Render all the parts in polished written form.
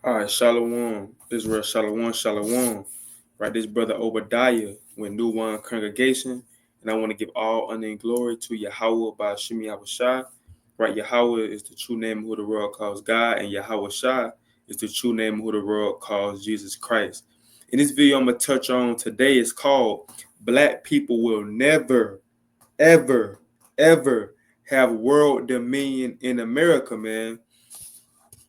All right, Shalom, Israel, Shalom, Shalom. Right, this brother Obadiah with New One Congregation, and I want to give all honor and glory to Yahweh by Shemi Yahushua. Right, Yahweh is the true name of who the world calls God, and Yahweh Shai is the true name of who the world calls Jesus Christ. In this video, I'm gonna touch on today is called "Black People Will Never, Ever, Ever Have World Dominion in America," man.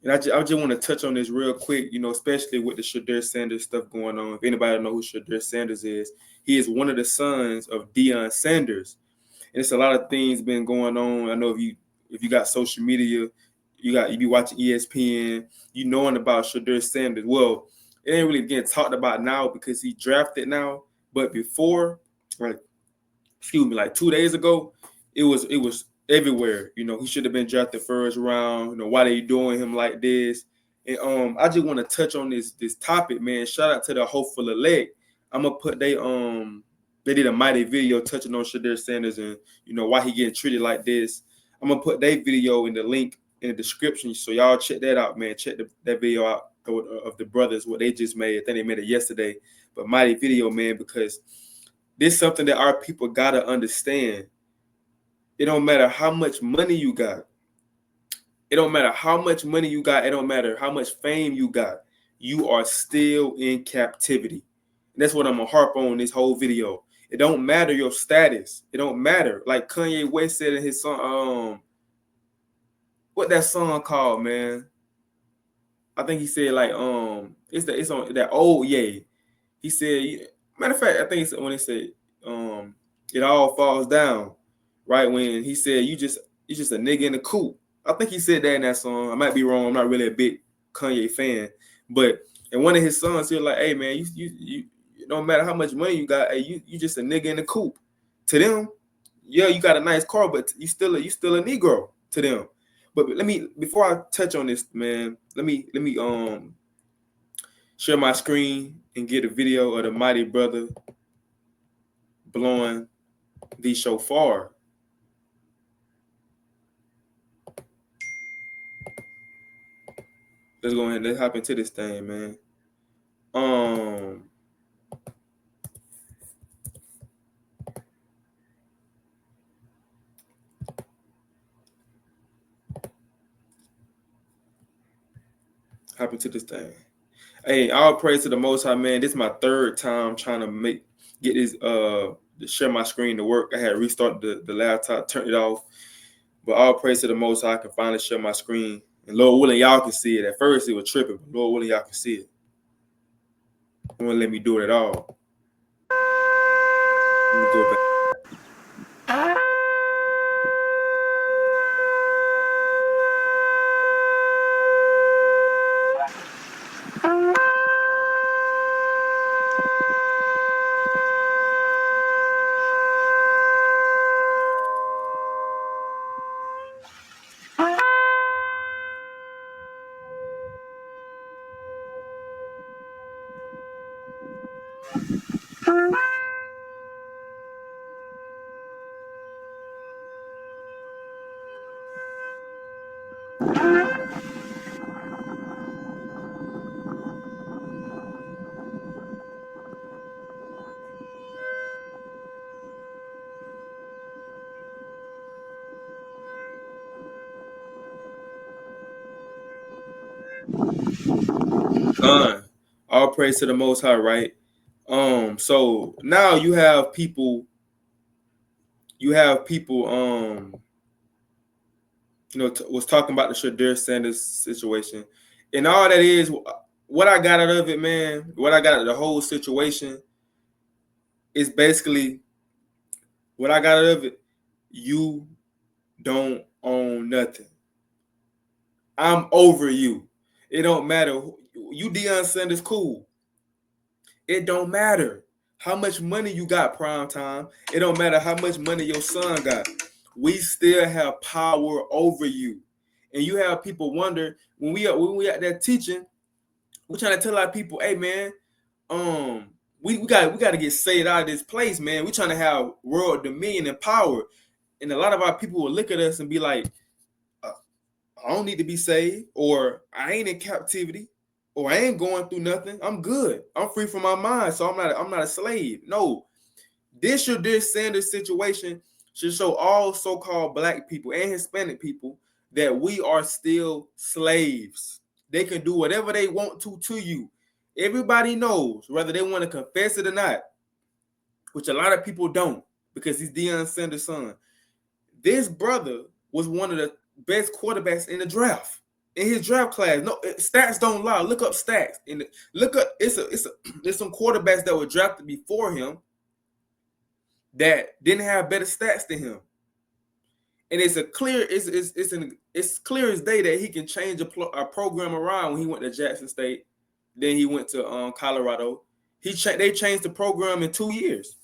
And I just want to touch on this real quick, especially with the Shedeur Sanders stuff going on. If anybody don't know who Shedeur Sanders is, he is one of the sons of Deion Sanders. And it's a lot of things been going on. I know if you got social media, you be watching ESPN, you knowing about Shedeur Sanders. Well, it ain't really getting talked about now because he drafted now. But before, like, like 2 days ago, it was everywhere. He should have been drafted first round. Why they doing him like this? And I just want to touch on this topic, man. Shout out to the hopeful elect. I'm gonna put they did a mighty video touching on Shedeur Sanders and why he getting treated like this. I'm gonna put their video in the link in the description, so y'all check that out, man. Check that video out of the brothers what they just made. I think they made it yesterday, but mighty video, man, because this is something that our people gotta understand. It don't matter how much money you got. It don't matter how much money you got. It don't matter how much fame you got. You are still in captivity. And that's what I'm gonna harp on this whole video. It don't matter your status. It don't matter. Like Kanye West said in his song, what that song called, man? I think he said like it's on that old yay. He said, matter of fact, I think it's when he said it all falls down, right? When he said you just a nigga in the coop. I think he said that in that song. I might be wrong. I'm not really a big Kanye fan, but in one of his songs, he was like, "Hey man, you no matter how much money you got, hey, you just a nigga in the coop." To them, yeah, you got a nice car, but you still a Negro to them. But before I touch on this, man, let me share my screen and get a video of the mighty brother blowing the shofar. Let's go ahead. Let's hop into this thing, man. Hop into this thing. Hey, all praise to the Most High, man. This is my third time trying to get this to share my screen to work. I had restarted the laptop, turned it off. But all praise to the Most High, I can finally share my screen. And Lord willing, y'all can see it. At first, it was tripping, but Lord willing, y'all can see it. It won't let me do it at all. Let me go back. All praise to the Most High, right? So now you have people, was talking about the Shedeur Sanders situation, and all that is what I got out of it, man. What I got out of the whole situation is basically what I got out of it. You don't own nothing. I'm over you. It don't matter. You Deion Sanders, cool. It don't matter how much money you got prime time. It don't matter how much money your son got. We still have power over you. And you have people wonder when we out there teaching, we're trying to tell our people, hey man, we got to get saved out of this place, man. We're trying to have world dominion and power. And a lot of our people will look at us and be like, I don't need to be saved, or I ain't in captivity. or I ain't going through nothing. I'm good. I'm free from my mind, so I'm not a slave. No, this Shedeur Sanders situation should show all so-called black people and Hispanic people that we are still slaves. They can do whatever they want to you. Everybody knows, whether they want to confess it or not, which a lot of people don't, because he's Deion Sanders' son. This brother was one of the best quarterbacks in the draft. In his draft class, no stats don't lie. Look up stats. Look up. There's some quarterbacks that were drafted before him that didn't have better stats than him. And it's clear as day that he can change a program around. When he went to Jackson State, then he went to Colorado. They changed the program in 2 years.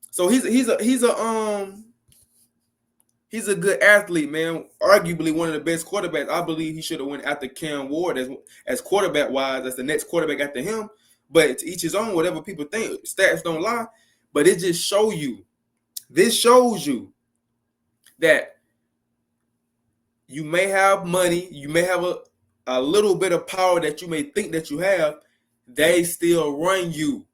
So he's a good athlete, man. Arguably one of the best quarterbacks. I believe he should have went after Cam Ward as quarterback wise, as the next quarterback after him. But to each his own. Whatever people think, stats don't lie. But it just shows you. This shows you that you may have money, you may have a little bit of power that you may think that you have. They still run you.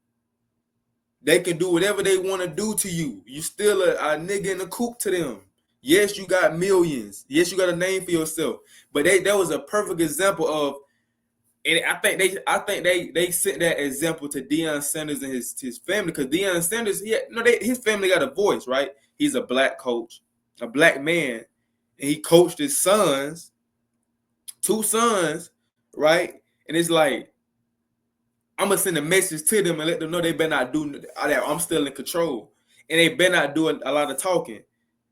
They can do whatever they want to do to you. You still a nigga in the coop to them. Yes, you got millions. Yes, you got a name for yourself. But that was a perfect example of, and I think they sent that example to Deion Sanders and his family, because Deion Sanders, his family got a voice, right? He's a black coach, a black man, and he coached his sons, 2 sons, right? And it's like, I'm gonna send a message to them and let them know they better not do that. I'm still in control, and they better not do a lot of talking.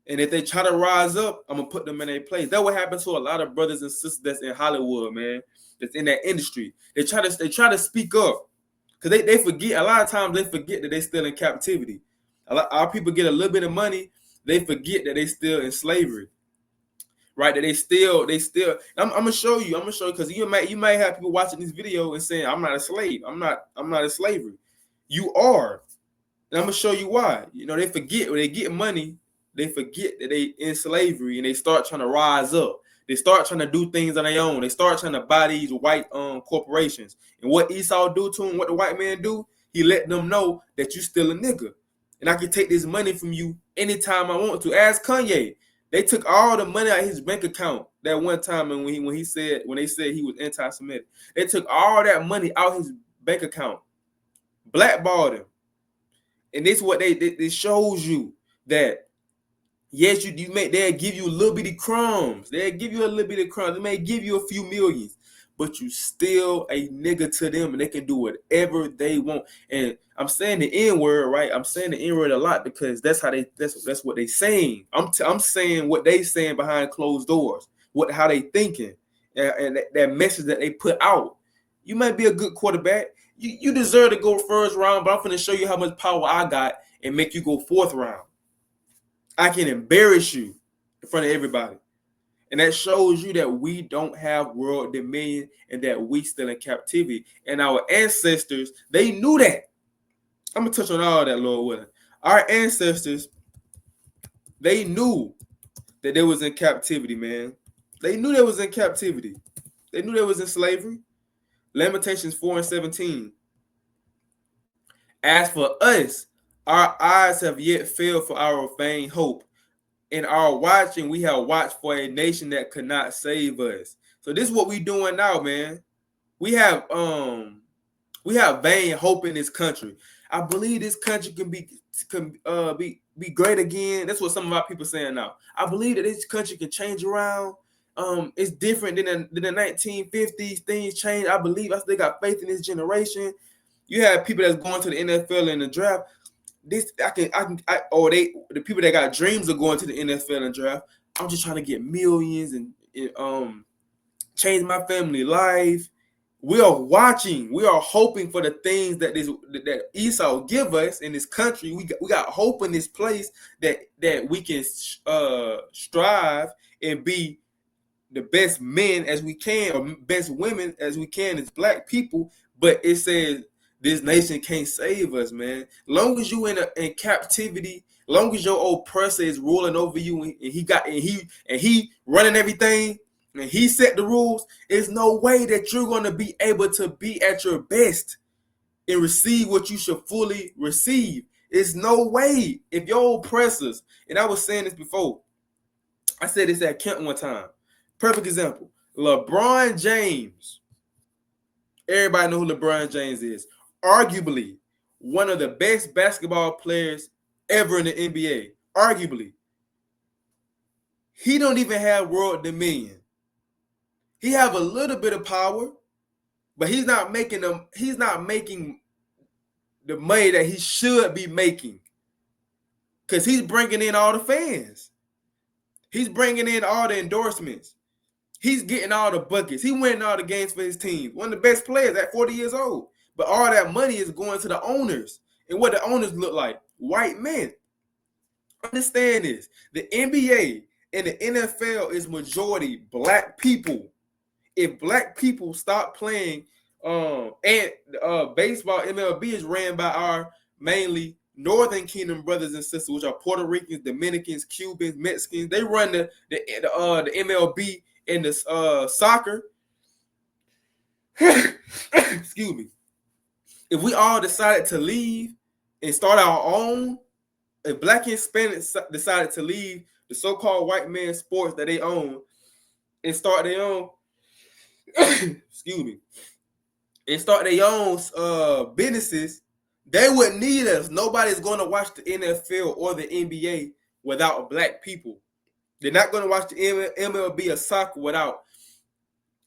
And if they try to rise up, I'm gonna put them in their place. That's what happens to a lot of brothers and sisters that's in Hollywood, man. That's in that industry. They try to speak up, because they forget. A lot of times they forget that they still in captivity. Our people get a little bit of money, they forget that they still in slavery, right? That they still. I'm gonna show you because you might have people watching this video and saying, I'm not a slave. I'm not in slavery. You are, and I'm gonna show you why. They forget when they get money. They forget that they in slavery, and they start trying to rise up. They start trying to do things on their own. They start trying to buy these white corporations. And what Esau do to him, what the white man do, he let them know that you still a nigga. And I can take this money from you anytime I want to. Ask Kanye. They took all the money out of his bank account that one time, and when they said he was anti-Semitic, they took all that money out his bank account, blackballed him. And this is what they shows you that. Yes, they'll give you a little bitty crumbs. They'll give you a little bit of crumbs. They may give you a few millions, but you still a nigga to them, and they can do whatever they want. And I'm saying the N-word, right? I'm saying the N-word a lot because that's what they saying. I'm saying what they saying behind closed doors, how they thinking, and that message that they put out. You might be a good quarterback. You deserve to go first round, but I'm going to show you how much power I got and make you go 4th round. I can embarrass you in front of everybody. And that shows you that we don't have world dominion and that we still in captivity. And our ancestors, they knew that. I'm going to touch on all that, Lord willing. Our ancestors, they knew that they was in captivity, man. They knew they was in captivity. They knew they was in slavery. Lamentations 4:17. As for us, our eyes have yet failed for our vain hope. In our watching, we have watched for a nation that could not save us. So this is what we doing now, man. We have vain hope in this country. I believe this country can be great again. That's what some of our people saying now. I believe that this country can change around. It's different than the 1950s. Things change. I still got faith in this generation. You have people that's going to the NFL in the draft. The people that got dreams of going to the NFL and draft. I'm just trying to get millions and change my family life. We are watching. We are hoping for the things that Esau give us in this country. We got hope in this place that we can strive and be the best men as we can, or best women as we can as black people. But it says this nation can't save us, man. Long as you in captivity, long as your oppressor is ruling over you, and he running everything, and he set the rules, there's no way that you're going to be able to be at your best and receive what you should fully receive. It's no way. If your oppressors, and I was saying this before, I said this at camp one time. Perfect example. LeBron James. Everybody know who LeBron James is. Arguably one of the best basketball players ever in the NBA. Arguably. He don't even have world dominion. He have a little bit of power, but he's not making the money that he should be making. Because he's bringing in all the fans. He's bringing in all the endorsements. He's getting all the buckets. He winning all the games for his team. One of the best players at 40 years old. But all that money is going to the owners. And what the owners look like? White men. Understand this. The NBA and the NFL is majority black people. If black people stop playing, and baseball, MLB is ran by our mainly Northern Kingdom brothers and sisters, which are Puerto Ricans, Dominicans, Cubans, Mexicans. They run the MLB and the soccer. Excuse me. If we all decided to leave and start our own, if black and Hispanic decided to leave the so-called white man sports that they own and start their own, excuse me, and start their own businesses, they wouldn't need us. Nobody's going to watch the NFL or the NBA without black people. They're not going to watch the MLB or soccer without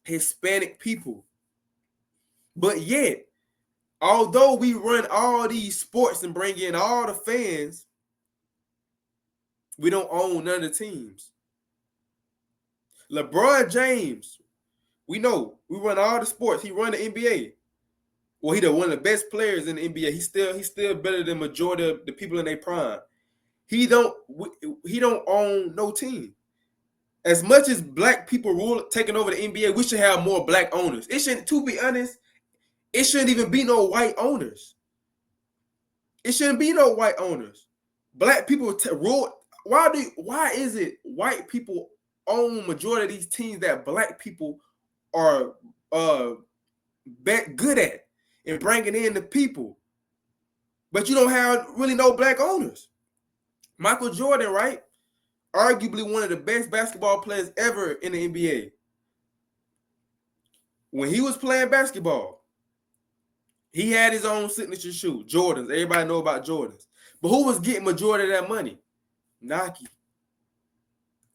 Hispanic people. But yet, although we run all these sports and bring in all the fans, we don't own none of the teams. LeBron James, we know, we run all the sports. He run the NBA. Well, he's one of the best players in the NBA. He's still better than majority of the people in their prime. He don't own no team. As much as black people taking over the NBA, we should have more black owners. It shouldn't, to be honest, it shouldn't even be no white owners. It shouldn't be no white owners. Black people rule. Why is it white people own majority of these teams that black people are good at and bringing in the people, but you don't have really no black owners? Michael Jordan, right? Arguably one of the best basketball players ever in the NBA. When he was playing basketball, he had his own signature shoe, Jordans. Everybody know about Jordans. But who was getting majority of that money? Nike.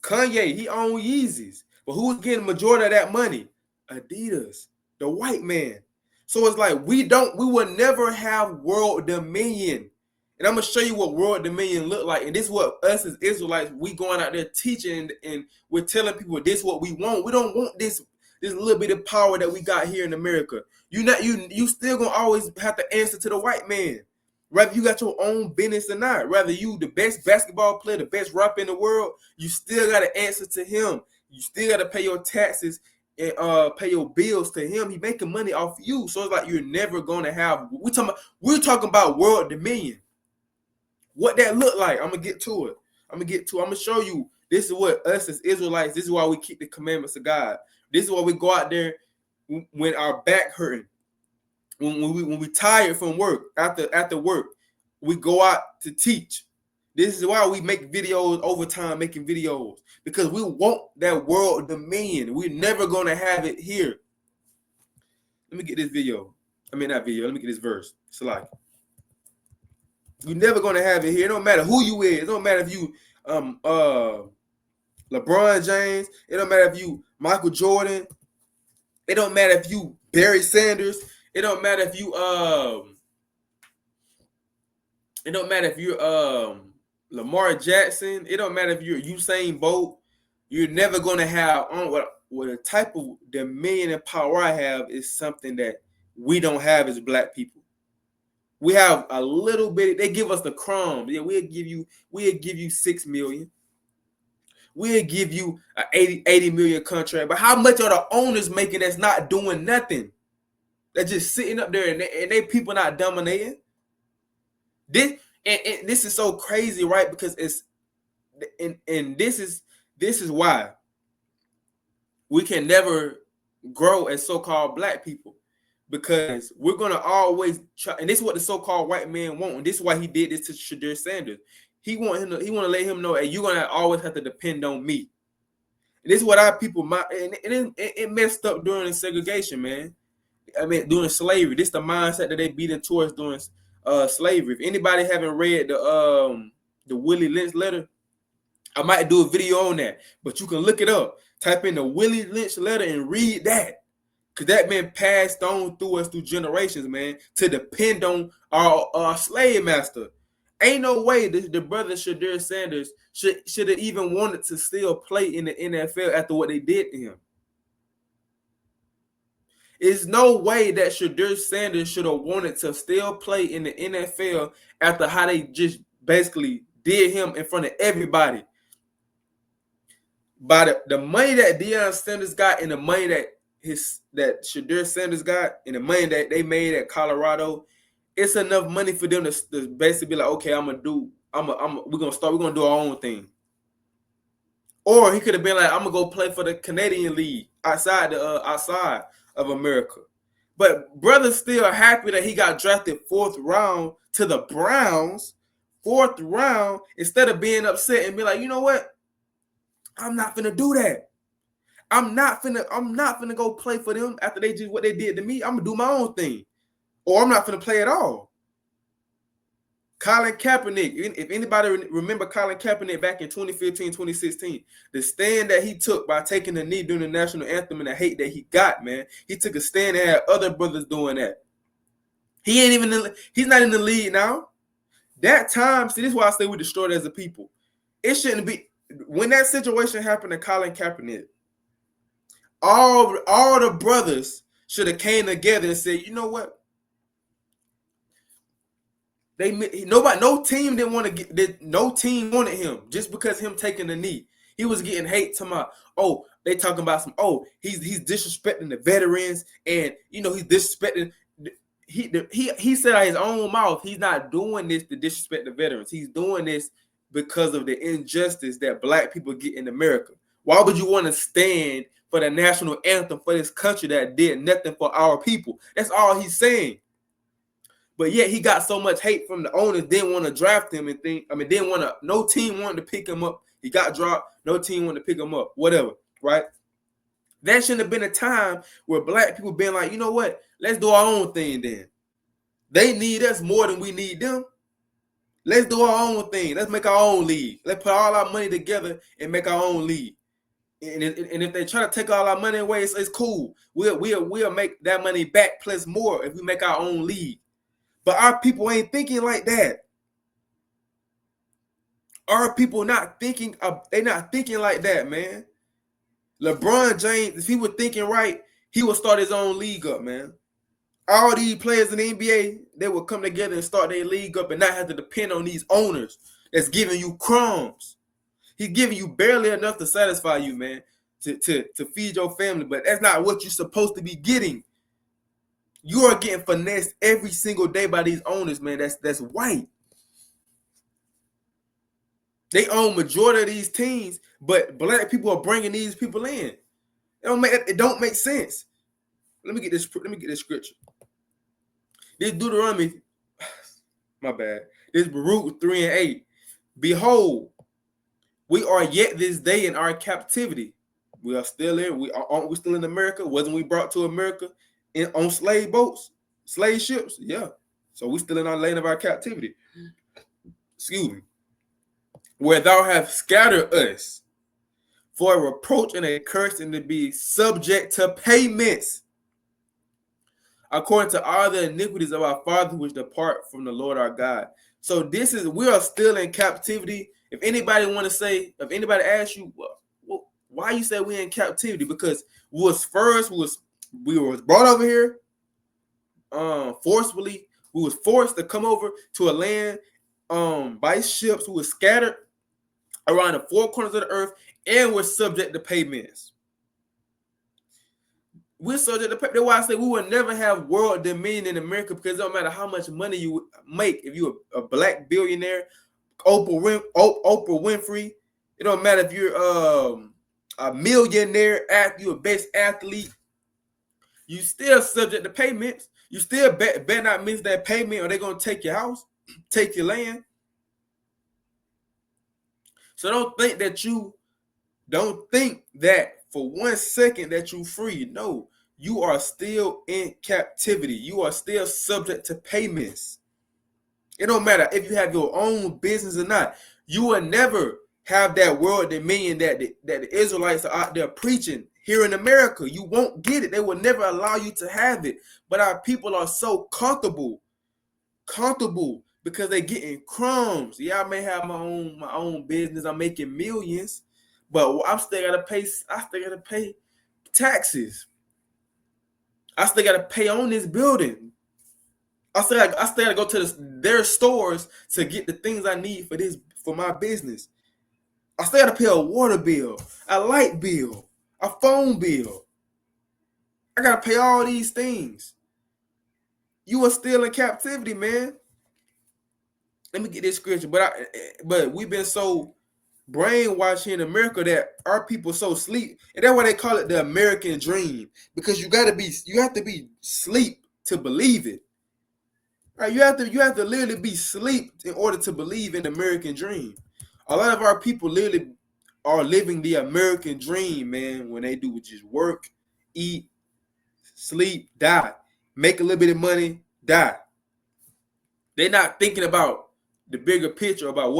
Kanye, he owned Yeezys. But who was getting majority of that money? Adidas, the white man. So it's like we will never have world dominion. And I'm going to show you what world dominion look like. And this is what us as Israelites, we going out there teaching and we're telling people this is what we want. We don't want this little bit of power that we got here in America. You still going to always have to answer to the white man. Whether you got your own business or not. Whether you the best basketball player, the best rapper in the world, you still got to answer to him. You still got to pay your taxes and pay your bills to him. He making money off you. So it's like you're never going to have. We're talking about world dominion. What that look like, I'm going to get to it. I'm going to show you this is what us as Israelites, this is why we keep the commandments of God. This is why we go out there when our back hurting. When we tired from work, after work, we go out to teach. This is why we make videos overtime, making videos. Because we want that world dominion. We're never going to have it here. Let me get this video. Let me get this verse. It's like, you're never going to have it here. It don't matter who you is. It don't matter if you LeBron James. It don't matter if you Michael Jordan. It don't matter if you Barry Sanders. It don't matter if you Lamar Jackson. It don't matter if you're Usain Bolt. You're never going to have what the type of dominion and power I have is something that we don't have as black people. We have a little bit. They give us the crumbs. Yeah, we'll give you 6 million. We'll give you an 80 million contract. But how much are the owners making that's not doing nothing? They're just sitting up there and they people not dominating. This is so crazy, right? Because it's and this is why we can never grow as so-called black people, because we're gonna always try, and this is what the so-called white man want, and this is why he did this to Shedeur Sanders. He want to let him know, hey, you're gonna always have to depend on me. And this is what our people, and it messed up during the segregation, man. I mean, during slavery. This is the mindset that they beat in towards during slavery. If anybody haven't read the Willie Lynch letter, I might do a video on that, but you can look it up. Type in the Willie Lynch letter and read that. Because that man passed on through us through generations, man, to depend on our slave master. Ain't no way the brother Shedeur Sanders should have even wanted to still play in the NFL after what they did to him. There's no way that Shedeur Sanders should have wanted to still play in the NFL after how they just basically did him in front of everybody. By the money that Deion Sanders got and the money that Shedeur Sanders got and the money that they made at Colorado, it's enough money for them to basically be like, okay, we're gonna do our own thing. Or he could have been like, I'm gonna go play for the Canadian League outside of America. But brother's still happy that he got drafted 4th round to the Browns, 4th round, instead of being upset and be like, you know what? I'm not finna do that. I'm not finna go play for them after they did what they did to me. I'm gonna do my own thing. Or I'm not finna play at all. Colin Kaepernick, if anybody remember Colin Kaepernick back in 2015, 2016, the stand that he took by taking the knee during the national anthem and the hate that he got, man, he took a stand and had other brothers doing that. He's not in the league now. That time, see, this is why I say we destroyed as a people. It shouldn't be. When that situation happened to Colin Kaepernick, all the brothers should have came together and said, you know what? No team wanted him just because him taking the knee. He was getting hate to they talking about he's disrespecting the veterans, and he's disrespecting. He said out of his own mouth he's not doing this to disrespect the veterans. He's doing this because of the injustice that black people get in America. Why would you want to stand for the national anthem for this country that did nothing for our people? That's all he's saying. But yet he got so much hate from the owners, didn't want to draft him no team wanted to pick him up. He got dropped, no team wanted to pick him up, whatever, right? That shouldn't have been a time where black people been like, you know what? Let's do our own thing then. They need us more than we need them. Let's do our own thing. Let's make our own league. Let's put all our money together and make our own league. And if they try to take all our money away, it's cool. We'll make that money back plus more if we make our own league. But our people ain't thinking like that. Our people not thinking. They not thinking like that, man. LeBron James, if he was thinking right, he would start his own league up, man. All these players in the NBA, they would come together and start their league up and not have to depend on these owners that's giving you crumbs. He's giving you barely enough to satisfy you, man, to feed your family. But that's not what you're supposed to be getting. You are getting finessed every single day by these owners, man. That's white. They own majority of these teams, but black people are bringing these people in. It don't make sense. Let me get this scripture. This Deuteronomy, my bad. This Baruch 3:8. Behold, we are yet this day in our captivity. We are still in. Aren't we still in America? Wasn't we brought to America on slave boats, slave ships? Yeah. So we still in our land of our captivity. Excuse me. Where thou hast scattered us for a reproach and a curse, and to be subject to payments, according to all the iniquities of our fathers which depart from the Lord our God. So we are still in captivity. If anybody asks you, well, why you say we're in captivity? Because we were brought over here forcefully. We was forced to come over to a land by ships. We were scattered around the four corners of the earth, and we're subject to payments. We're subject to pay. That's why I say we will never have world dominion in America, because it don't matter how much money you make. If you're a black billionaire, Oprah Winfrey, it don't matter if you're a millionaire athlete, you a best athlete, you still subject to payments. You still better not miss that payment or they're going to take your house, take your land. So don't think that for 1 second that you free. No, you are still in captivity. You are still subject to payments. It don't matter if you have your own business or not. You will never have that world dominion that the Israelites are out there preaching here in America. You won't get it. They will never allow you to have it. But our people are so comfortable because they're getting crumbs. Yeah, I may have my own business. I'm making millions, but I still gotta pay taxes. I still gotta pay on this building. I still gotta go to their stores to get the things I need for my business. I still gotta pay a water bill, a light bill, a phone bill. I gotta pay all these things. You are still in captivity, man. Let me get this scripture, but we've been so brainwashed here in America that our people so sleep, and that's why they call it the American dream, because you have to be sleep to believe it. Right? You have to literally be sleep in order to believe in the American dream. A lot of our people literally are living the American dream, man, when they do just work, eat, sleep, die, make a little bit of money, die. They're not thinking about the bigger picture about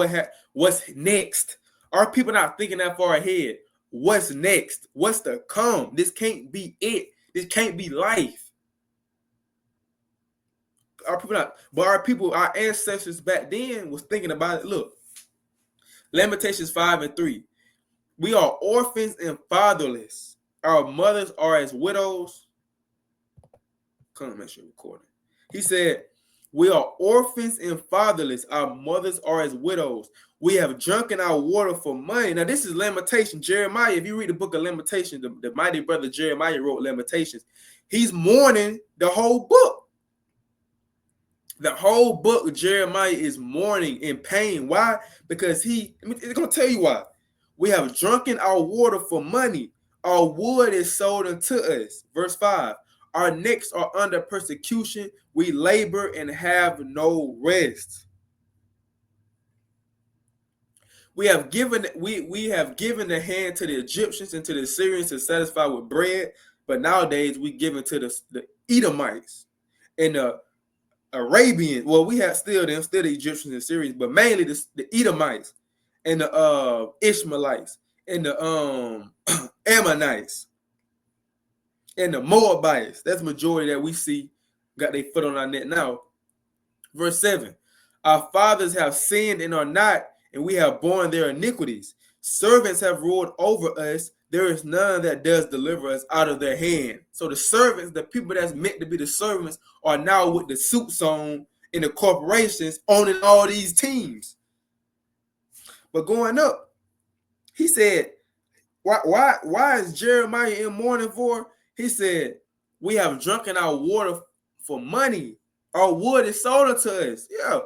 what's next. Our people not thinking that far ahead. What's next? What's to come? This can't be it. This can't be life. Our ancestors back then was thinking about it. Look, Lamentations 5:3. We are orphans and fatherless. Our mothers are as widows. Come on, make sure recording. He said, we are orphans and fatherless. Our mothers are as widows. We have drunken our water for money. Now, this is Lamentation. Jeremiah, if you read the book of Lamentations, the mighty brother Jeremiah wrote Lamentations. He's mourning the whole book. The whole book of Jeremiah is mourning in pain. Why? Because it's going to tell you why. We have drunken our water for money. Our wood is sold unto us. Verse 5. Our necks are under persecution. We labor and have no rest. We have given the hand to the Egyptians and to the Assyrians to satisfy with bread, but nowadays we give it to the Edomites and the Arabian. Well, we have still the Egyptians and Assyrians, but mainly the Edomites and the Ishmaelites and the Ammonites and the Moabites. That's the majority that we see got their foot on our neck now. Verse 7. Our fathers have sinned and are not, and we have borne their iniquities. Servants have ruled over us. There is none that does deliver us out of their hand. So the servants, the people that's meant to be the servants, are now with the suits on in the corporations owning all these teams. But going up, he said, why is Jeremiah in mourning for? He said, we have drunken our water for money. Our wood is sold unto us. Yeah,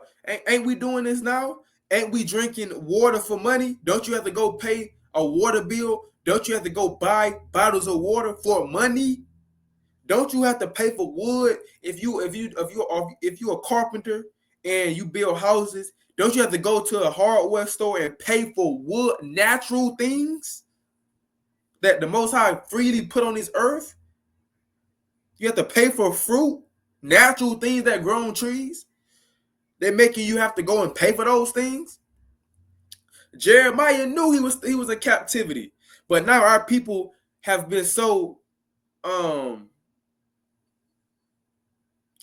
ain't we doing this now? Ain't we drinking water for money? Don't you have to go pay a water bill? Don't you have to go buy bottles of water for money? Don't you have to pay for wood if you're a carpenter and you build houses? Don't you have to go to a hardware store and pay for wood, natural things that the Most High freely put on this earth? You have to pay for fruit, natural things that grow on trees. They're making you have to go and pay for those things. Jeremiah knew he was in captivity, but now our people have been so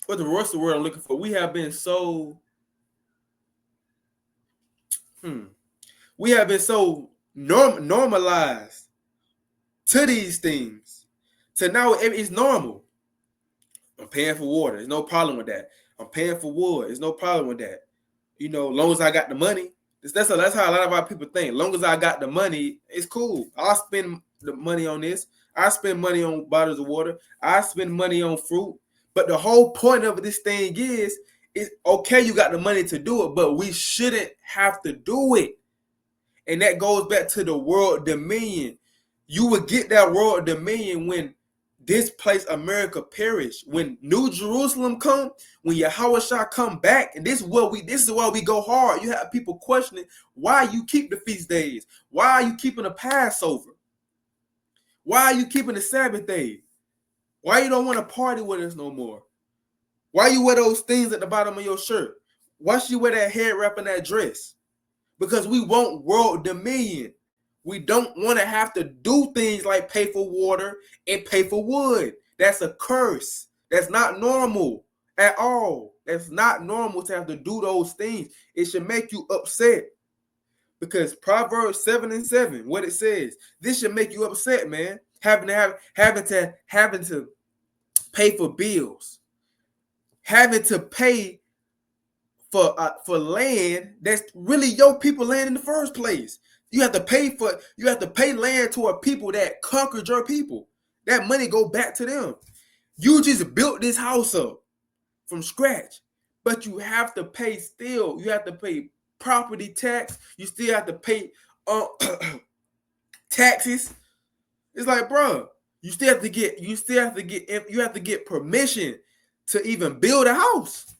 what's the word I'm looking for? We have been so normalized to these things. So now it's normal. I'm paying for water. There's no problem with that. I'm paying for wood. There's no problem with that. You know, as long as I got the money. That's how a lot of our people think. As long as I got the money, it's cool. I'll spend the money on this. I spend money on bottles of water. I spend money on fruit. But the whole point of this thing is okay, you got the money to do it, but we shouldn't have to do it. And that goes back to the world dominion. You would get that world dominion when this place America perish. When New Jerusalem come, when Yahushua come back, and this is why we go hard. You have people questioning why you keep the feast days, why are you keeping the Passover, why are you keeping the Sabbath day, why you don't want to party with us no more, why you wear those things at the bottom of your shirt, why should you wear that head wrap and that dress? Because we want world dominion. We don't want to have to do things like pay for water and pay for wood. That's a curse. That's not normal at all. That's not normal to have to do those things. It should make you upset. Because Proverbs 7:7, what it says, this should make you upset, man. Having to pay for bills, having to pay for land that's really your people land in the first place. You have to pay land to a people that conquered your people. That money go back to them. You just built this house up from scratch, but you have to pay still. You have to pay property tax. You still have to pay taxes. It's like, bro, you have to get permission to even build a house.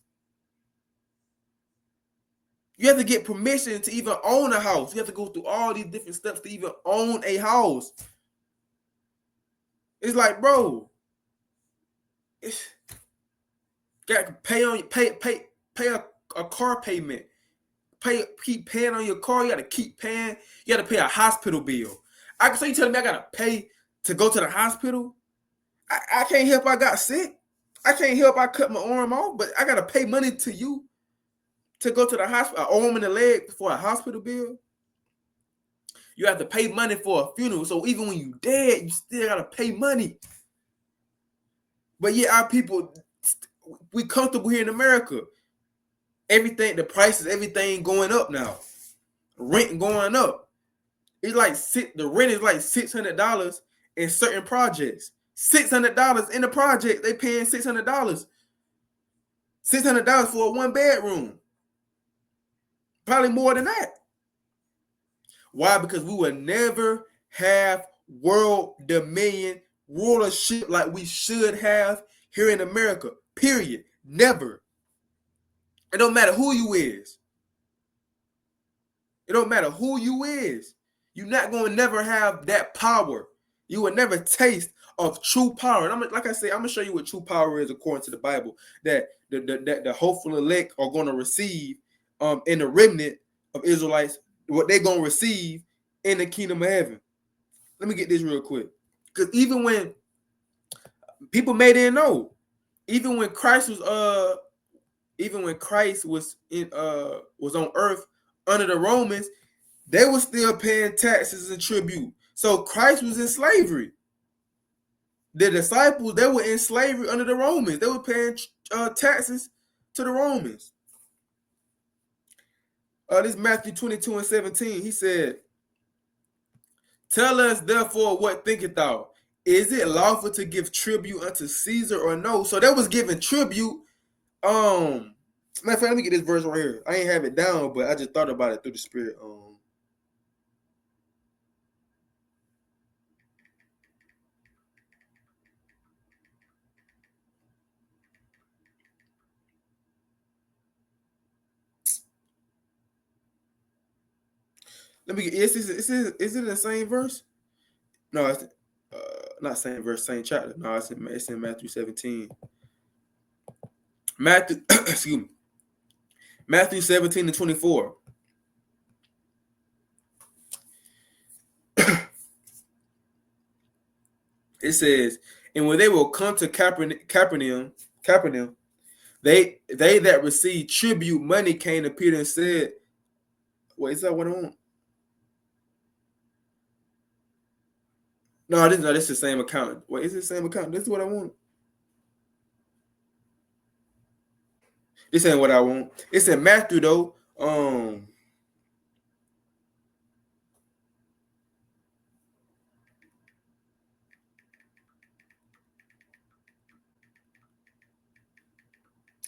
You have to get permission to even own a house. You have to go through all these different steps to even own a house. It's like, bro, got to pay a car payment. Keep paying on your car. You got to keep paying. You got to pay a hospital bill. So you telling me I got to pay to go to the hospital? I can't help I got sick. I can't help I cut my arm off, but I got to pay money to you to go to the hospital, an arm and a leg for a hospital bill. You have to pay money for a funeral. So even when you dead, you still got to pay money. But yeah, our people, we comfortable here in America. Everything, the prices, everything going up now. Rent going up. It's like the rent is like $600 in certain projects. $600 in the project, they paying $600. $600 for a 1-bedroom. Probably more than that. Why? Because we will never have world dominion rulership like we should have here in America. Period. Never. It don't matter who you is. It don't matter who you is. You're not going to never have that power. You will never taste of true power. And like I say, I'm going to show you what true power is according to the Bible, that the hopeful elect are going to receive in the remnant of Israelites, what they're going to receive in the kingdom of heaven. Let me get this real quick. Because even when people may didn't know, even when Christ was was on earth under the Romans, they were still paying taxes and tribute. So Christ was in slavery. The disciples, they were in slavery under the Romans. They were paying taxes to the Romans. This Matthew 22:17. He said, "Tell us therefore what thinketh thou? Is it lawful to give tribute unto Caesar or no?" So they was giving tribute. Matter of fact, let me get this verse right here. I ain't have it down, but I just thought about it through the Spirit. Let me get. Is it the same verse? No, it's not same verse, same chapter. No, it's in Matthew 17. Matthew, excuse me. Matthew 17:24. It says, "And when they will come to Capernaum, they that received tribute money came to Peter and said, wait, is that what I want? No, this is the same account. Wait, is it the same account? This is what I want. This ain't what I want. It's in Matthew though.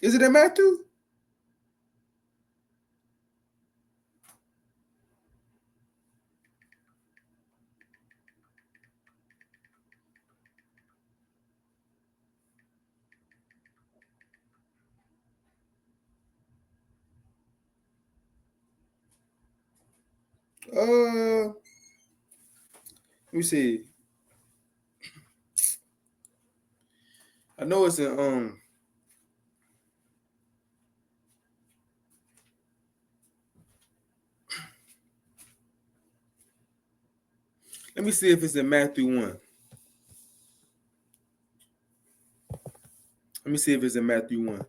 Is it in Matthew? Let me see. I know it's in let me see if it's in Matthew 1. Let me see if it's in Matthew 1.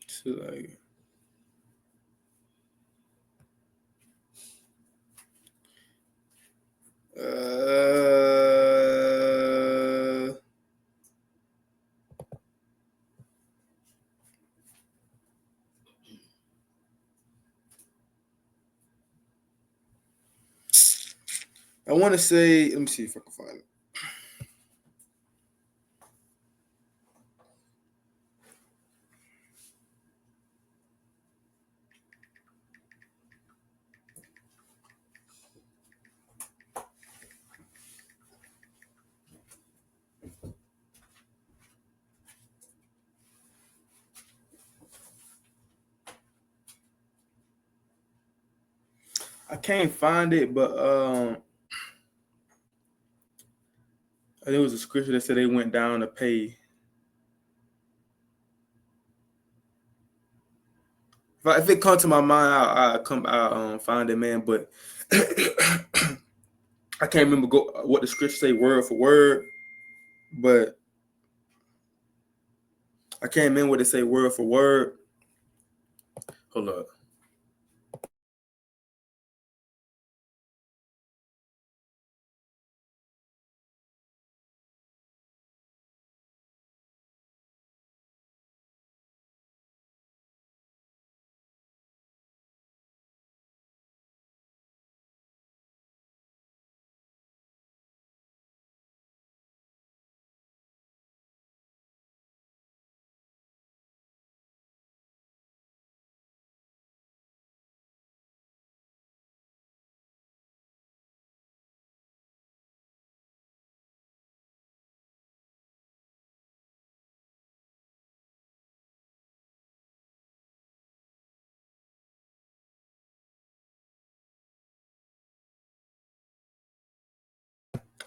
So like I want to say, let me see if I can find it. I can't find it, but there was a scripture that said they went down to pay. If it comes to my mind, I'll find it, man. But I can't remember what the scripture say word for word, but I can't remember what it say word for word. Hold up.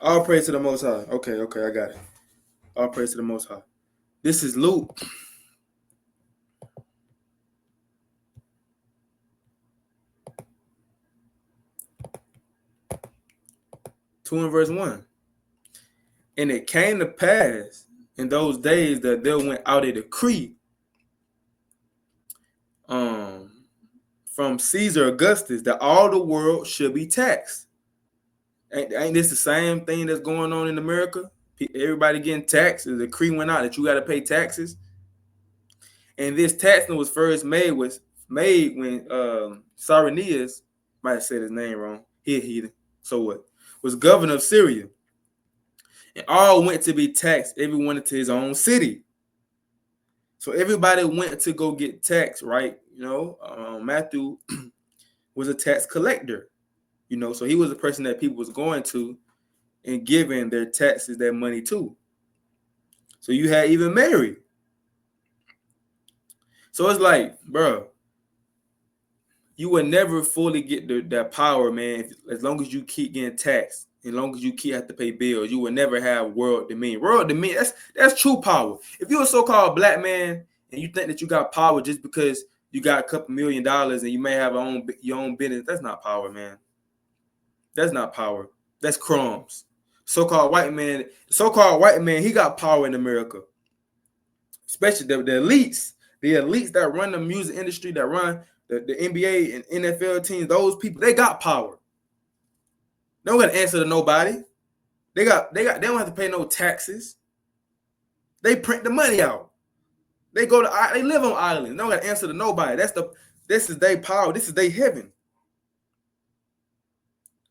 All praise to the Most High. Okay, I got it. All praise to the Most High. This is Luke. Two and verse 1. And it came to pass in those days that there went out a decree from Caesar Augustus that all the world should be taxed. Ain't this the same thing that's going on in America? Everybody getting taxed. The decree went out that you got to pay taxes. And this taxing was first made when Cyrenius, might have said his name wrong. He so what? Was governor of Syria. And all went to be taxed, everyone into his own city. So everybody went to go get taxed, right? You know, Matthew was a tax collector, you know, so he was a person that people was going to and giving their taxes, their money to. So you had even Mary. So it's like, bro, you will never fully get that power, man, as long as you keep getting taxed, as long as you keep have to pay bills. You will never have world dominion. World dominion, that's true power. If you're a so-called black man and you think that you got power just because you got a couple $1 million and you may have your own business, that's not power, man. That's not power. That's crumbs. So-called white man, he got power in America. Especially the elites. The elites that run the music industry, that run the NBA and NFL teams, those people, they got power. They don't got to answer to nobody. They don't have to pay no taxes. They print the money out. They live on islands. They don't got to answer to nobody. This is their power. This is their heaven.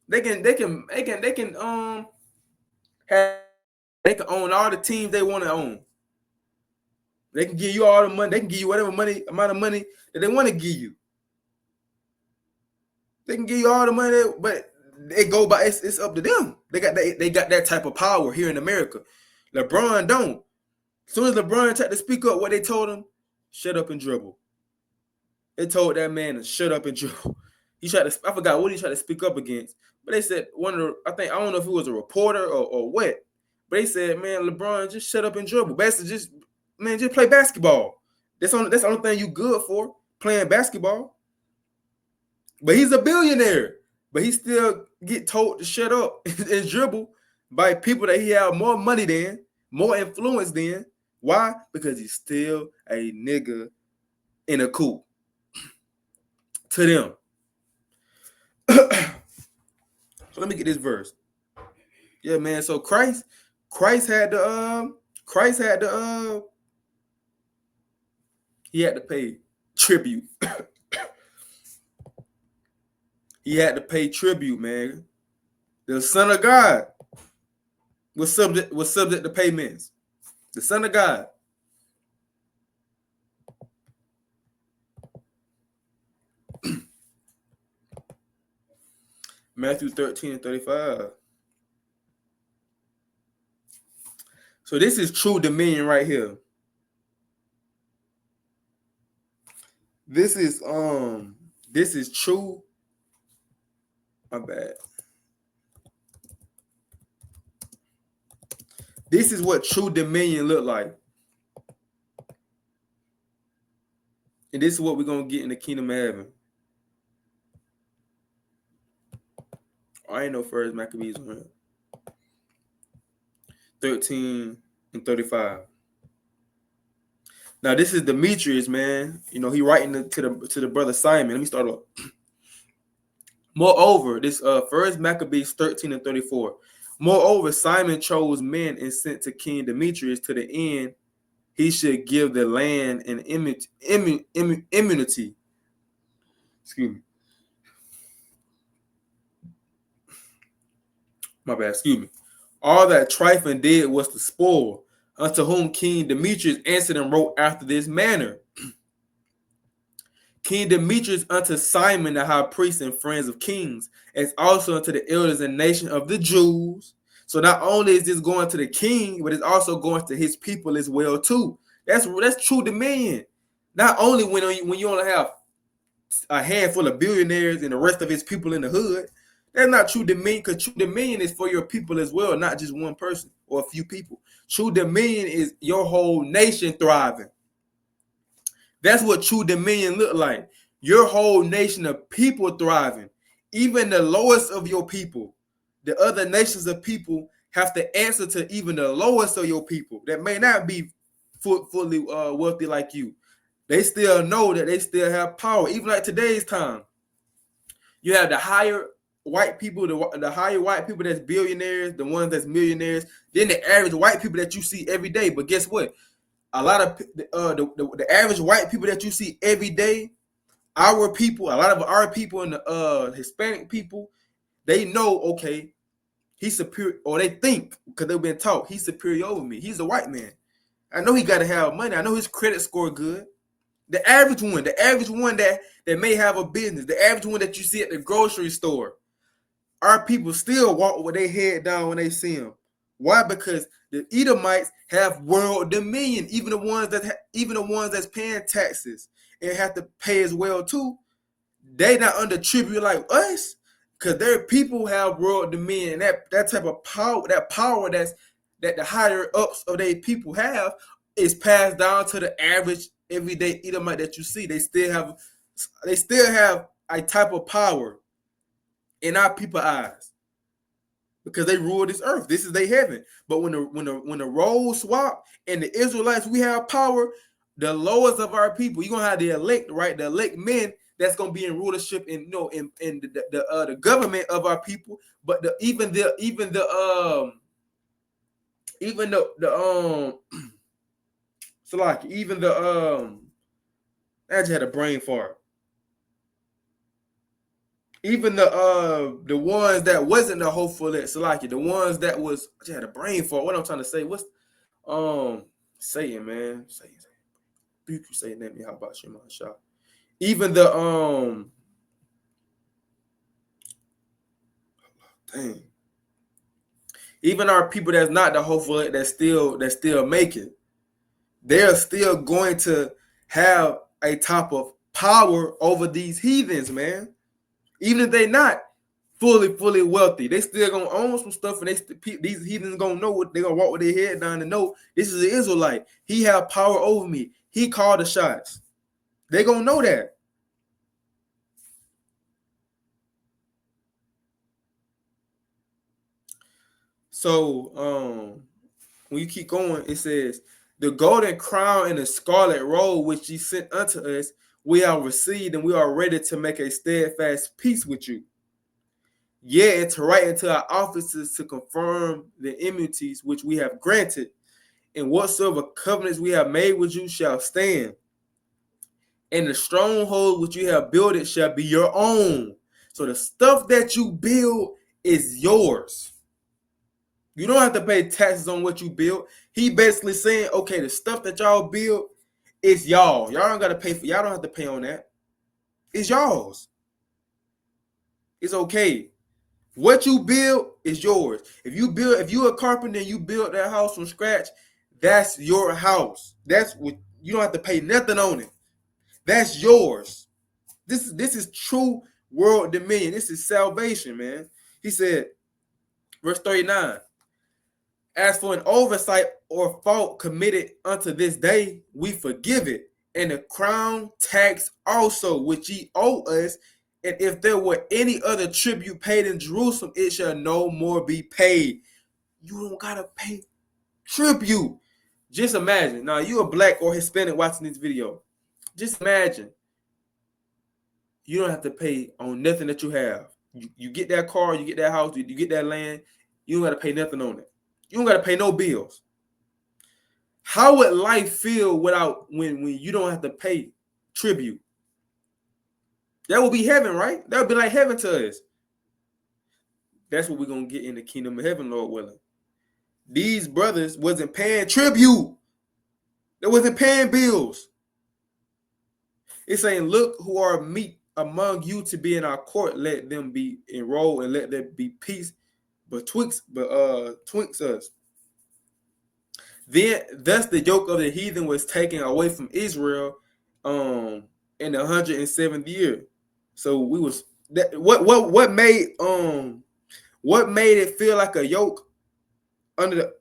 They can own all the teams they want to own. They can give you all the money. They can give you whatever amount of money that they want to give you. They can give you all the money, but they go by. It's up to them. They got that type of power here in America. LeBron don't. As soon as LeBron tried to speak up, what they told him, shut up and dribble. They told that man to shut up and dribble. He tried to. I forgot what he tried to speak up against, but they said one of the. I don't know if it was a reporter or what, but they said, man, LeBron, just shut up and dribble. Basically, just play basketball. That's the only thing you good for, playing basketball. But he's a billionaire. But he still get told to shut up and dribble by people that he have more money than, more influence than. Why? Because he's still a nigga in a coupe. To them. So let me get this verse. Yeah, man. So Christ had to he had to pay tribute. He had to pay tribute, man. The Son of God was subject to payments. The Son of God. Matthew 13:35. So this is true dominion right here. This is true. My bad. This is what true dominion look like. And this is what we're going to get in the kingdom of heaven. I ain't no first Maccabees on it. 13:35. Now this is Demetrius, man. You know, he writing to the brother Simon. Let me start off. Moreover, this first Maccabees 13:34. Moreover, Simon chose men and sent to King Demetrius to the end he should give the land an immunity. Excuse me. My bad, excuse me. All that Tryphon did was to spoil, unto whom King Demetrius answered and wrote after this manner. King Demetrius unto Simon the high priest and friends of kings, as also unto the elders and nation of the Jews. So not only is this going to the king, but it's also going to his people as well too. That's true dominion. Not only when you only have a handful of billionaires and the rest of his people in the hood. That's not true dominion, because true dominion is for your people as well, not just one person or a few people. True dominion is your whole nation thriving. That's what true dominion look like. Your whole nation of people thriving. Even the lowest of your people, the other nations of people have to answer to even the lowest of your people that may not be fully wealthy like you. They still know that they still have power. Even like today's time, you have the higher white people, the higher white people that's billionaires, the ones that's millionaires, then the average white people that you see every day. But guess what? A lot of the average white people that you see every day, a lot of our people and the Hispanic people, they know, okay, he's superior, or they think, because they've been taught, he's superior over me. He's a white man. I know he got to have money. I know his credit score good. The average one that may have a business, the average one that you see at the grocery store, our people still walk with their head down when they see him. Why? Because the Edomites have world dominion. Even the ones that's paying taxes and have to pay as well too. They not under tribute like us, because their people have world dominion. And that type of power, that the higher ups of their people have, is passed down to the average everyday Edomite that you see. They still have a type of power in our people's eyes, because they rule this earth. This is their heaven. But when the roles swap and the Israelites, we have power, the lowest of our people, you're gonna have the elect, right? The elect men that's gonna be in rulership in the government of our people. But even the I just had a brain fart. Even the ones that wasn't the hopeful at Salaki, the ones that was, I just had a brain fart. What I'm trying to say, what's Satan, man. Satan. You say name me, how about Shema Shah? Even the Dang. Even our people that's not the hopeful, that still make it, they're still going to have a type of power over these heathens, man. Even if they're not fully wealthy, they still gonna own some stuff, and these heathens gonna know what they're gonna walk with their head down and know this is an Israelite. He have power over me. He called the shots. They gonna know that. So when you keep going, it says, the golden crown and the scarlet robe which ye sent unto us, we have received, and we are ready to make a steadfast peace with you. Yea, and to write into our offices to confirm the immunities which we have granted, and whatsoever covenants we have made with you shall stand. And the stronghold which you have builded shall be your own. So the stuff that you build is yours. You don't have to pay taxes on what you build. He basically saying, okay, the stuff that y'all build is y'all. Y'all don't gotta pay for. Y'all don't have to pay on that. It's y'all's. It's okay. What you build is yours. If you're a carpenter and you build that house from scratch, that's your house. That's what you don't have to pay nothing on it. That's yours. This is true world dominion. This is salvation, man. He said, verse 39. As for an oversight or fault committed unto this day, we forgive it, and the crown tax also, which ye owe us. And if there were any other tribute paid in Jerusalem, it shall no more be paid. You don't gotta pay tribute. Just imagine. Now, you a black or Hispanic watching this video. Just imagine. You don't have to pay on nothing that you have. You get that car, you get that house, you get that land. You don't gotta pay nothing on it. You don't gotta pay no bills. How would life feel when you don't have to pay tribute? That would be heaven, right? That would be like heaven to us. That's what we're gonna get in the kingdom of heaven, Lord willing. These brothers wasn't paying tribute. They wasn't paying bills. It's saying, look, who are meet among you to be in our court, let them be enrolled, and let there be peace betwixt us. Then thus the yoke of the heathen was taken away from Israel in the 107th year. So we was that what made it feel like a yoke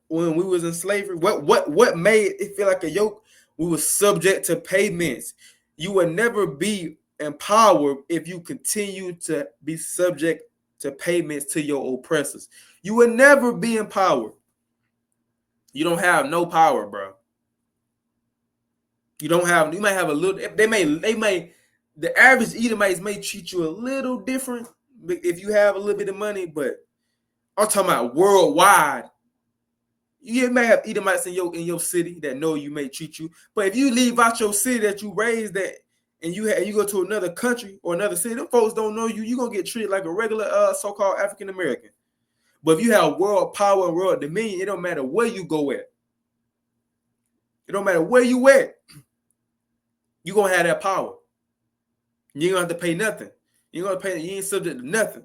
when we was in slavery? What made it feel like a yoke? We were subject to payments. You will never be empowered if you continue to be subject to payments to your oppressors. You will never be empowered. You don't have no power, bro. You might have a little, the average Edomites may treat you a little different if you have a little bit of money, but I'm talking about worldwide. You may have Edomites in your city that know you may treat you, but if you leave out your city that you raised at and you go to another country or another city, them folks don't know you. You're gonna get treated like a regular so-called African American. But if you have world power and world dominion, it don't matter where you go at. It don't matter where you at. You're gonna have that power. You ain't gonna have to pay nothing. You ain't subject to nothing.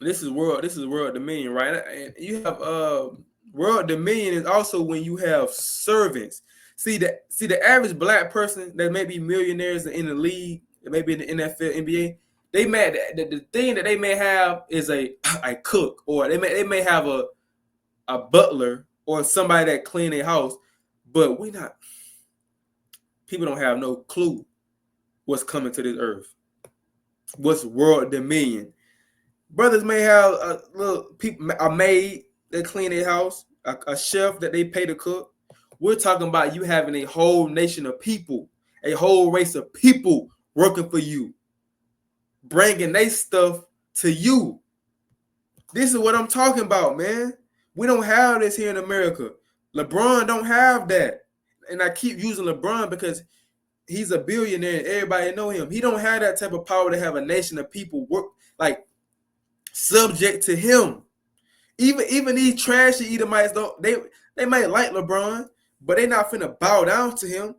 This is world dominion, right? And you have world dominion is also when you have servants. See the average black person that may be millionaires in the league, maybe in the NFL, NBA, they may the thing that they may have is a cook, or they may have a butler or somebody that clean their house, but people don't have no clue what's coming to this earth. What's world dominion? Brothers may have a maid that clean their house, a chef that they pay to cook. We're talking about you having a whole nation of people, a whole race of people working for you, bringing their stuff to you. This is what I'm talking about, man. We don't have this here in America. LeBron don't have that. And I keep using LeBron because he's a billionaire and everybody know him. He don't have that type of power to have a nation of people work like subject to him. Even these trashy Edomites They might like LeBron, but they not finna bow down to him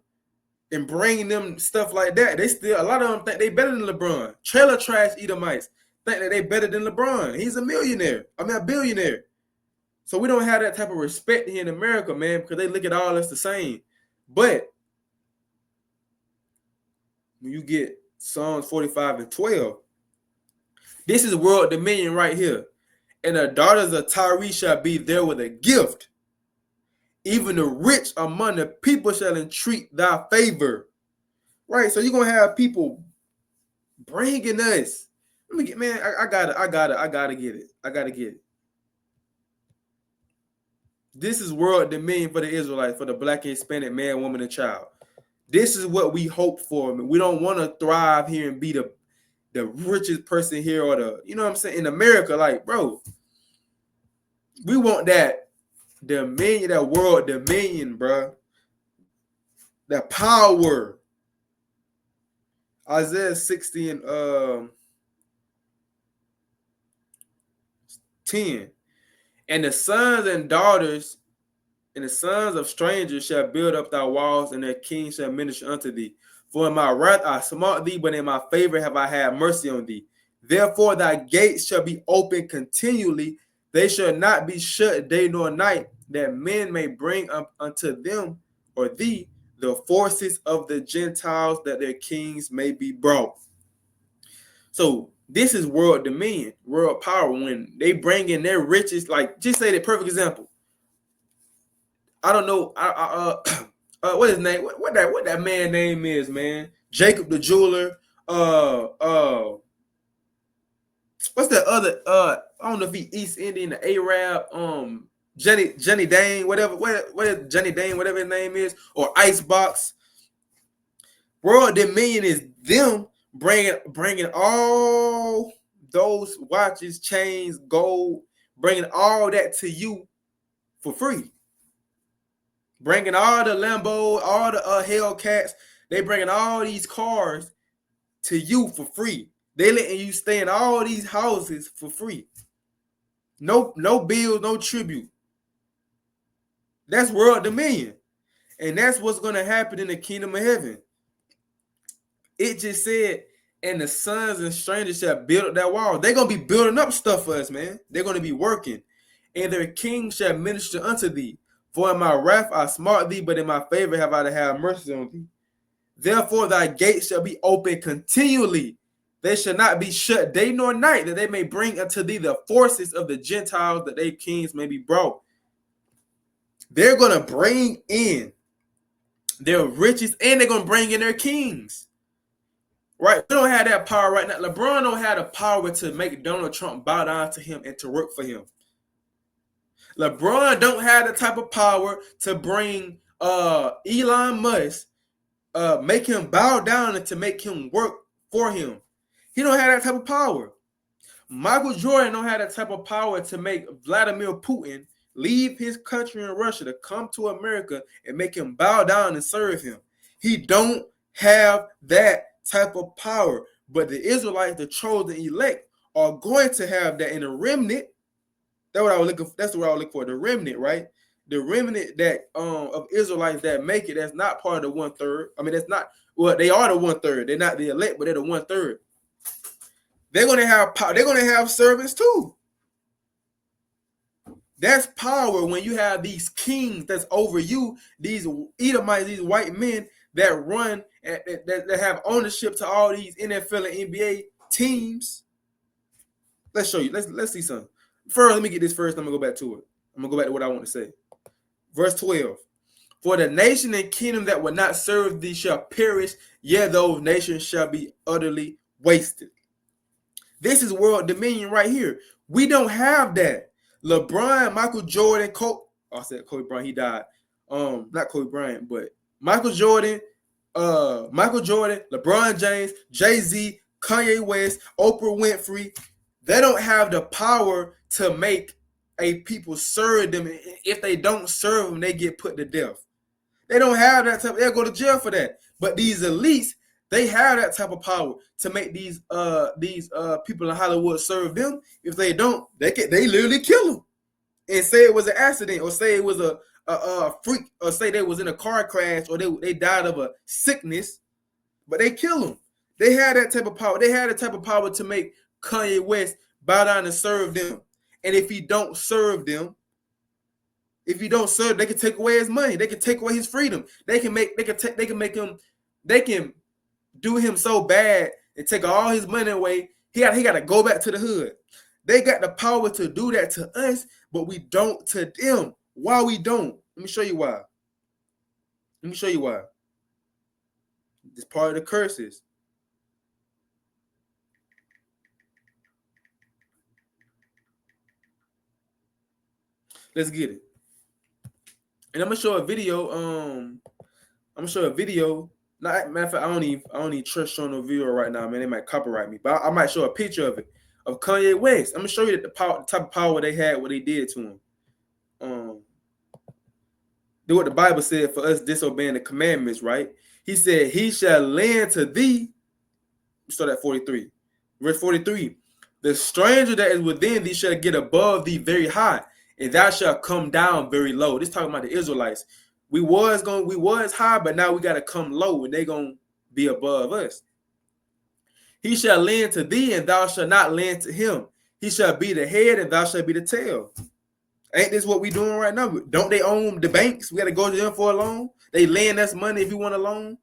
and bring them stuff like that. They still, a lot of them think they better than LeBron. Trailer trash Edomites think that they better than LeBron. He's a millionaire. I mean, a billionaire. So we don't have that type of respect here in America, man, because they look at all us the same. But when you get Psalms 45 and 12, this is world dominion right here. And the daughters of Tyre shall be there with a gift. Even the rich among the people shall entreat thy favor. Right? So you're going to have people bringing us. Let me get, man, I gotta get it. I gotta get it. This is world dominion for the Israelites, for the black and Hispanic man, woman, and child. This is what we hope for. I mean, we don't want to thrive here and be the richest person here or the, you know what I'm saying, in America. Like, bro, we want that dominion, that world dominion, bro. That power. Isaiah 60 and 10. And the sons and daughters and the sons of strangers shall build up thy walls, and their kings shall minister unto thee. For in my wrath I smote thee, but in my favor have I had mercy on thee. Therefore thy gates shall be open continually, they shall not be shut day nor night, that men may bring up unto them or thee the forces of the Gentiles, that their kings may be brought. So this is world dominion, world power. When they bring in their riches, like just say the perfect example. I don't know. What his name? What that man name is, man? Jacob the jeweler. What's that other? I don't know if he East Indian, the Arab. Johnny Dane, whatever. What is Johnny Dane? Whatever his name is, or Icebox. World dominion is them bringing all those watches, chains, gold, bringing all that to you for free. Bringing all the Lambos, all the Hellcats, they bringing all these cars to you for free. They letting you stay in all these houses for free. No bills, no tribute. That's world dominion. And that's what's going to happen in the kingdom of heaven. It just said, and the sons and strangers shall build up that wall. They're going to be building up stuff for us, man. They're going to be working. And their king shall minister unto thee. For in my wrath I smote thee, but in my favor have I to have mercy on thee. Therefore thy gates shall be open continually. They shall not be shut day nor night, that they may bring unto thee the forces of the Gentiles, that their kings may be brought. They're going to bring in their riches, and they're going to bring in their kings. Right? We don't have that power right now. LeBron don't have the power to make Donald Trump bow down to him and to work for him. LeBron don't have the type of power to bring Elon Musk, make him bow down and to make him work for him. He don't have that type of power. Michael Jordan don't have that type of power to make Vladimir Putin leave his country in Russia to come to America and make him bow down and serve him. He don't have that type of power. But the Israelites, the chosen elect, are going to have that in a remnant. That's what I was looking for. That's what I was looking for. The remnant, right? The remnant that of Israelites that make it, that's not part of the 1/3. I mean, that's not, well, they are the 1/3. They're not the elect, but they're the 1/3. They're gonna have power, they're gonna have servants too. That's power when you have these kings that's over you, these Edomites, these white men that run that have ownership to all these NFL and NBA teams. Let's show you. Let's see something. First, let me get this first. I'm gonna go back to it. I'm gonna go back to what I want to say. Verse 12. For the nation and kingdom that will not serve thee shall perish, yea, those nations shall be utterly wasted. This is world dominion right here. We don't have that. LeBron, Michael Jordan, I said Kobe Bryant, he died. Not Kobe Bryant, but Michael Jordan, LeBron James, Jay-Z, Kanye West, Oprah Winfrey. They don't have the power to make a people serve them. If they don't serve them, they get put to death. They don't have that type. They'll go to jail for that. But these elites, they have that type of power to make these people in Hollywood serve them. If they don't, they literally kill them and say it was an accident or say it was a a freak, or say they was in a car crash, or they died of a sickness, but they kill them. They had that type of power. They had the type of power to make Kanye West bow down and serve them. And if he don't serve them, they can take away his money. They can take away his freedom. They can do him so bad and take all his money away. He got to go back to the hood. They got the power to do that to us, but we don't to them. Why we don't? Let me show you why. It's part of the curses. Let's get it. And I'm gonna show a video. Matter of fact, I don't even trust showing no video right now, man. They might copyright me, but I might show a picture of it of Kanye West. I'm gonna show you the type of power they had, what they did to him. Do what the Bible said for us disobeying the commandments, right? He said, "He shall lend to thee." Start at 43, verse 43. The stranger that is within thee shall get above thee very high, and thou shalt come down very low. This talking about the Israelites. We was high, but now we got to come low, and they gonna be above us. He shall lend to thee, and thou shalt not lend to him. He shall be the head, and thou shalt be the tail. Ain't this what we doing right now? Don't they own the banks? We got to go to them for a loan. They lend us money if you want a loan.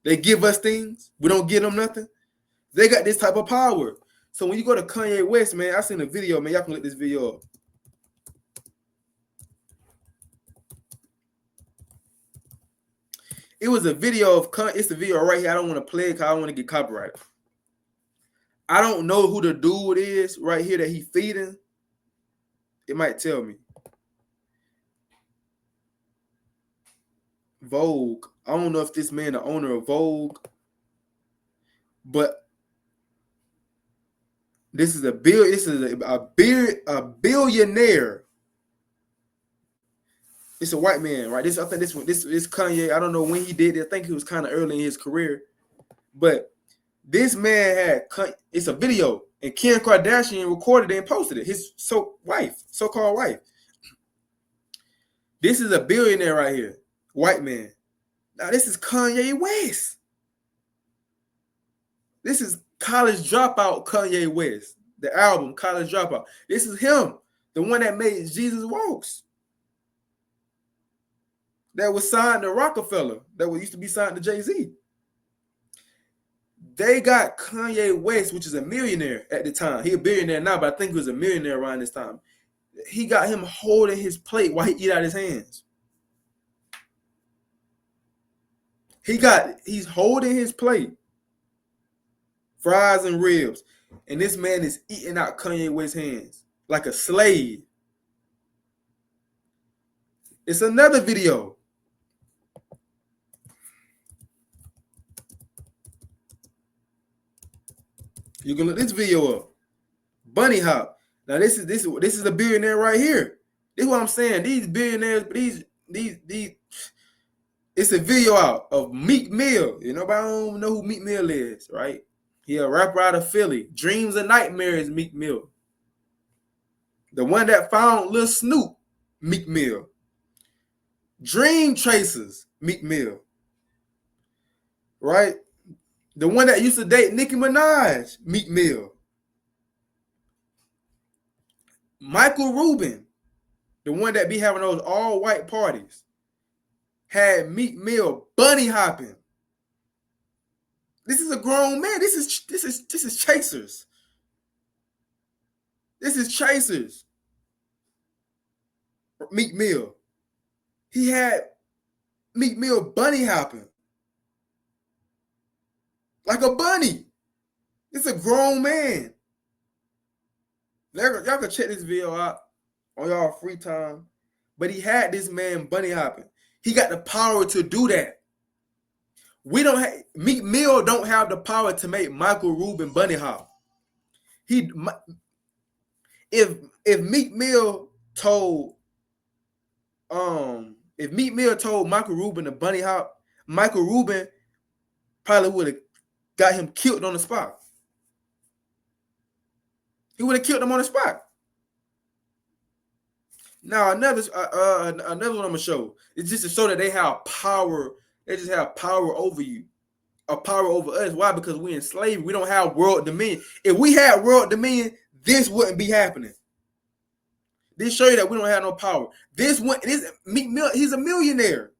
They give us things. We don't give them nothing. They got this type of power. So when you go to Kanye West, man, I seen a video, man. Y'all can look this video up. It was a video of it's the video right here. I don't want to play it because I don't want to get copyrighted. I don't know who the dude is right here that he feeding. It might tell me. Vogue. I don't know if this man the owner of Vogue, but this is a billionaire. It's a white man, right? This Kanye. I don't know when he did it. I think he was kind of early in his career, but this man had. It's a video, and Kim Kardashian recorded it and posted it. His so-called wife. This is a billionaire right here, white man. Now this is Kanye West. This is College Dropout Kanye West. The album College Dropout. This is him, the one that made Jesus Walks. That was signed to Rockefeller. That used to be signed to Jay-Z. They got Kanye West, which is a millionaire at the time. He a billionaire now, but I think he was a millionaire around this time. He got him holding his plate while he eat out his hands. He's holding his plate. Fries and ribs. And this man is eating out Kanye West's hands like a slave. It's another video. You can look this video up. Bunny hop. Now this is a billionaire right here. This is what I'm saying. These billionaires, these it's a video out of Meek Mill. You know, I don't know who Meek Mill is, right? He a rapper out of Philly. Dreams and Nightmares, Meek Mill. The one that found Lil Snoop, Meek Mill. Dream Chasers, Meek Mill. Right? The one that used to date Nicki Minaj, Meek Mill. Michael Rubin, the one that be having those all-white parties, had Meek Mill bunny hopping. This is a grown man. This is Chasers. This is Chasers. Meek Mill. He had Meek Mill bunny hopping. Like a bunny. It's a grown man. Y'all can check this video out on y'all free time. But he had this man bunny hopping. He got the power to do that. Meek Mill don't have the power to make Michael Rubin bunny hop. If Meek Mill told Michael Rubin to bunny hop, Michael Rubin probably would have got him killed on the spot. He would have killed him on the spot. Now another one I'm gonna show. It's just to show that they have power. They just have power over you, or power over us. Why? Because we're in slavery. We don't have world dominion. If we had world dominion, this wouldn't be happening. This show you that we don't have no power. This one, he's a millionaire.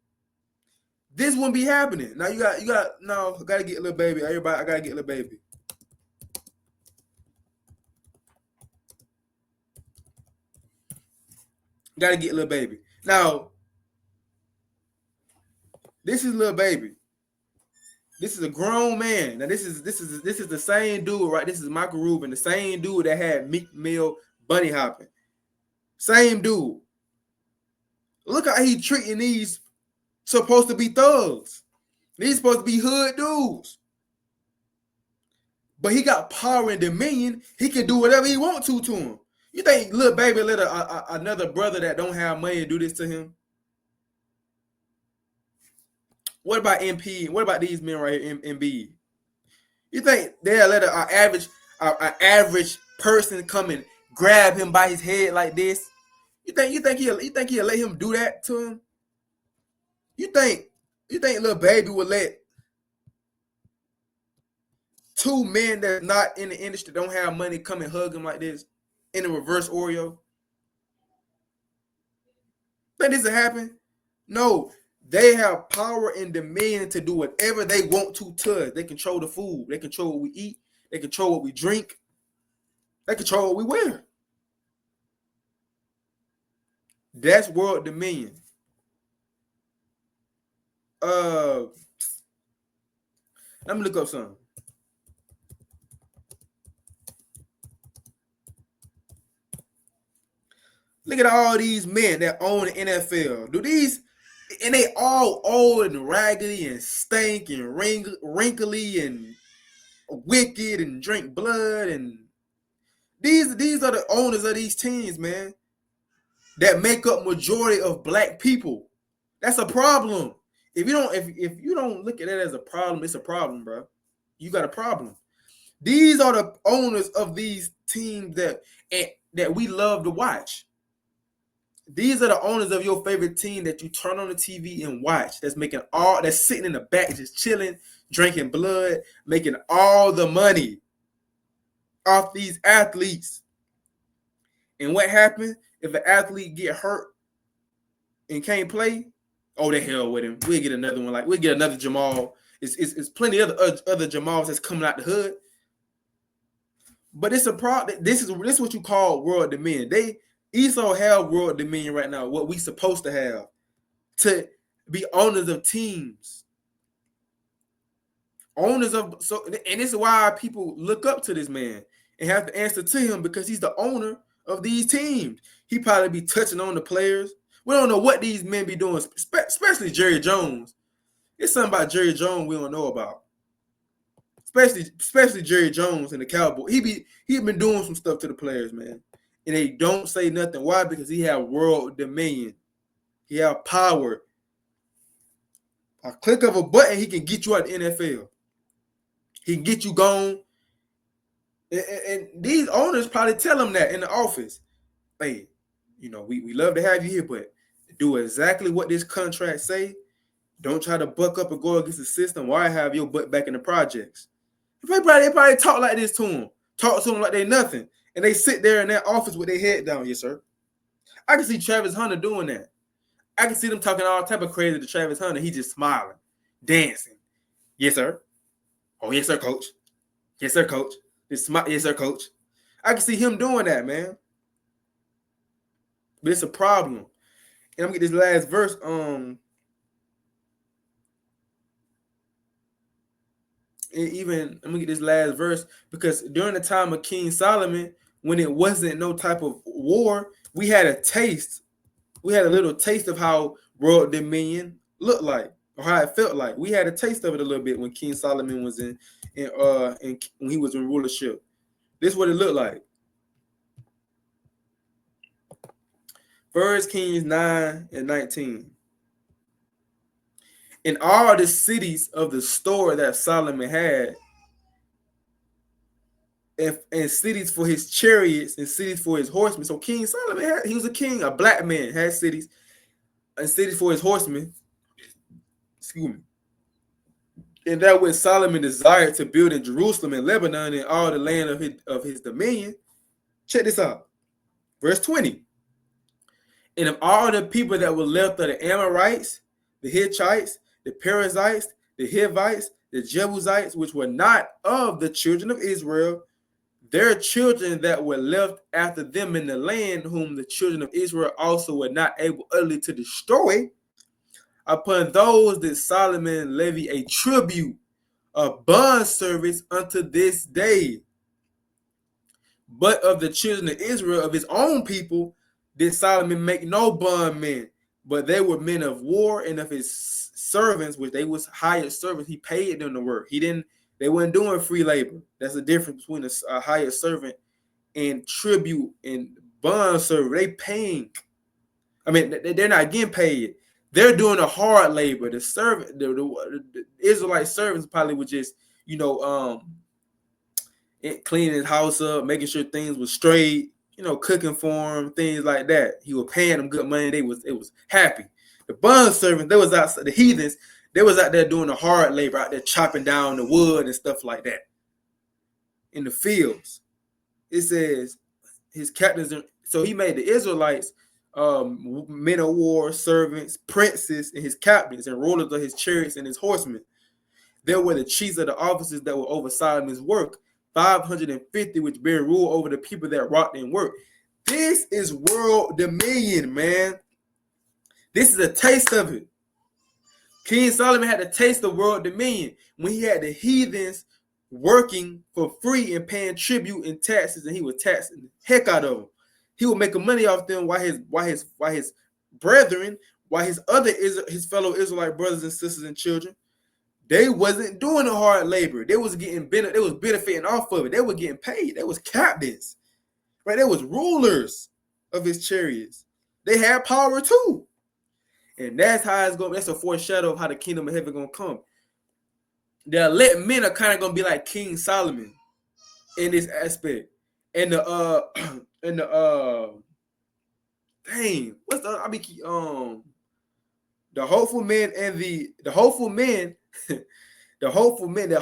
This wouldn't be happening. Now you got no. I gotta get a little baby. Everybody, I gotta get a little baby. Gotta get a little baby. Now, this is little baby. This is a grown man. Now this is the same dude, right? This is Michael Rubin, the same dude that had Meek Mill bunny hopping. Same dude. Look how he treating these supposed to be thugs. These supposed to be hood dudes. But he got power and dominion. He can do whatever he wants to him. You think little baby let another brother that don't have money do this to him? What about MP? What about these men right here, MB? You think they'll let an average person come and grab him by his head like this? You think he'll let him do that to him? You think little baby would let two men that's not in the industry, don't have money, come and hug him like this in a reverse Oreo? Think this will happen? No. They have power and dominion to do whatever they want to us. They control the food. They control what we eat. They control what we drink. They control what we wear. That's world dominion. Let me look up something. Look at all these men that own the NFL. And they all old and raggedy and stink and wrinkly and wicked and drink blood, and these are the owners of these teams, man, that make up majority of black people. That's a problem. If you don't look at it as a problem, it's a problem, bro. You got a problem. These are the owners of these teams that we love to watch. These are the owners of your favorite team that you turn on the TV and watch. That's sitting in the back, just chilling, drinking blood, making all the money off these athletes. And what happens if an athlete get hurt and can't play? Oh, the hell with him. We'll get another one. We'll get another Jamal. It's plenty of other Jamals that's coming out the hood. But it's a problem. This is what you call world dominion. Esau have world dominion right now, what we supposed to have, to be owners of teams. And this is why people look up to this man and have to answer to him, because he's the owner of these teams. He probably be touching on the players. We don't know what these men be doing, especially Jerry Jones. It's something about Jerry Jones we don't know about. Especially Jerry Jones and the Cowboys. He been doing some stuff to the players, man. And they don't say nothing. Why? Because he have world dominion. He have power. A click of a button, he can get you out of the NFL. He can get you gone. And these owners probably tell him that in the office. Hey, we love to have you here, but do exactly what this contract say. Don't try to buck up and go against the system. Why have your butt back in the projects? They probably talk like this to him. Talk to him like they nothing. And they sit there in that office with their head down. Yes, sir. I can see Travis Hunter doing that. I can see them talking all type of crazy to Travis Hunter. He just smiling, dancing. Yes, sir. Oh, yes, sir, coach. Yes, sir, coach. Yes, sir, coach. I can see him doing that, man. But it's a problem. And I'm gonna get this last verse. I'm gonna get this last verse, because during the time of King Solomon, when it wasn't no type of war, we had a taste. We had a little taste of how world dominion looked like, or how it felt like. We had a taste of it a little bit when King Solomon was in when he was in rulership. This is what it looked like. 1 Kings 9:19. In all the cities of the store that Solomon had, and cities for his chariots and cities for his horsemen. So King Solomon he was a king, a black man, had cities and cities for his horsemen. Excuse me. And that when Solomon desired to build in Jerusalem and Lebanon and all the land of his dominion. Check this out. Verse 20. And of all the people that were left of the Amorites, the Hittites, the Perizzites, the Hivites, the Jebusites, which were not of the children of Israel, their children that were left after them in the land, whom the children of Israel also were not able utterly to destroy, upon those did Solomon levy a tribute of bond service unto this day. But of the children of Israel, of his own people, did Solomon make no bondmen, but they were men of war, and of his servants, which they was hired servants, he paid them to work. They weren't doing free labor. That's the difference between a hired servant and tribute and bond servant. They paying. I mean, they're not getting paid. They're doing the hard labor. The servant, the Israelite servants probably would just, cleaning his house up, making sure things were straight, cooking for him, things like that. He was paying them good money. It was happy. The bond servants, they was outside, the heathens, they was out there doing the hard labor, out there chopping down the wood and stuff like that in the fields. It says his captains, so he made the Israelites men of war, servants, princes, and his captains, and rulers of his chariots and his horsemen. There were the chiefs of the officers that were over Solomon's work, 550, which bear rule over the people that wrought and work. This is world dominion, man. This is a taste of it. King Solomon had to taste the world dominion when he had the heathens working for free and paying tribute and taxes, and he was taxing the heck out of them. He was making money off them while his brethren, while his fellow Israelite brothers and sisters and children, they wasn't doing the hard labor. They was benefiting off of it. They were getting paid. They was captains, right? They was rulers of his chariots. They had power too. And that's how it's going. That's a foreshadow of how the kingdom of heaven gonna come. The elect men are kind of gonna be like King Solomon in this aspect. And the hopeful men and the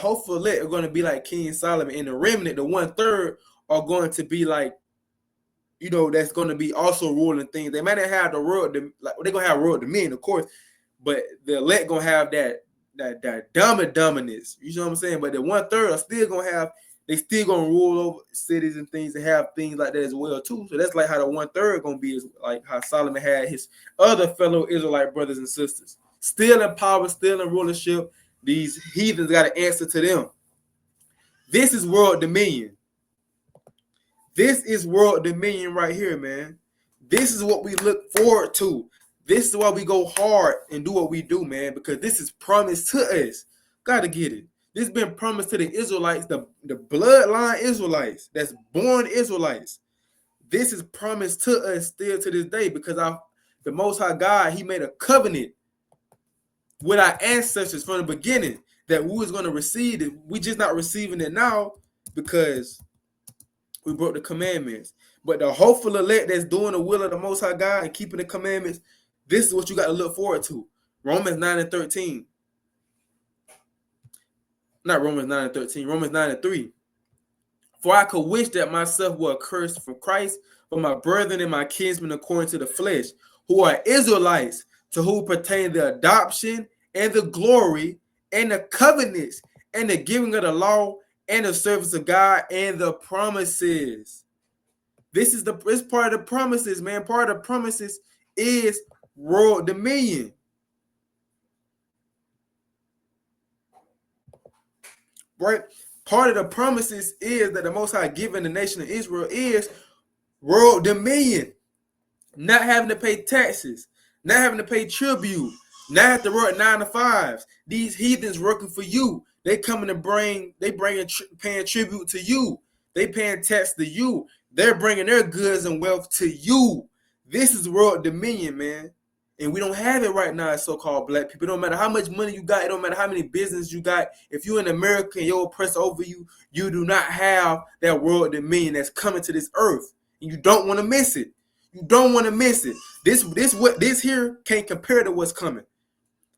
hopeful elect are going to be like King Solomon, and the remnant, the 1/3, are going to be like, that's going to be also ruling things. They might not have the world, they're going to have world dominion, of course, but the elect going to have that dominance. You know what I'm saying? But the 1/3 are still going to have, they still going to rule over cities and things and have things like that as well too. So that's like how the 1/3 going to be, is like how Solomon had his other fellow Israelite brothers and sisters. Still in power, still in rulership. These heathens got to answer to them. This is world dominion. This is world dominion right here, man. This is what we look forward to. This is why we go hard and do what we do, man, because this is promised to us. Got to get it. This has been promised to the Israelites, the bloodline Israelites, that's born Israelites. This is promised to us still to this day, because the Most High God, he made a covenant with our ancestors from the beginning that we was going to receive it. We just not receiving it now because we broke the commandments. But the hopeful elect that's doing the will of the Most High God and keeping the commandments, this is what you got to look forward to. Romans 9:13. Not Romans 9:13. Romans 9:3. For I could wish that myself were accursed from Christ for my brethren and my kinsmen according to the flesh, who are Israelites, to whom pertain the adoption and the glory and the covenants and the giving of the law and the service of God and the promises. This part of the promises, man. Part of the promises is world dominion. Right? Part of the promises is that the Most High given the nation of Israel is world dominion. Not having to pay taxes, not having to pay tribute, not have to work 9 to 5s. These heathens working for you. They coming to paying tribute to you. They paying tax to you. They're bringing their goods and wealth to you. This is world dominion, man. And we don't have it right now as so-called black people. It don't matter how much money you got. It don't matter how many business you got. If you're in America and your oppressor over you, you do not have that world dominion that's coming to this earth. And you don't want to miss it. You don't want to miss it. This here can't compare to what's coming,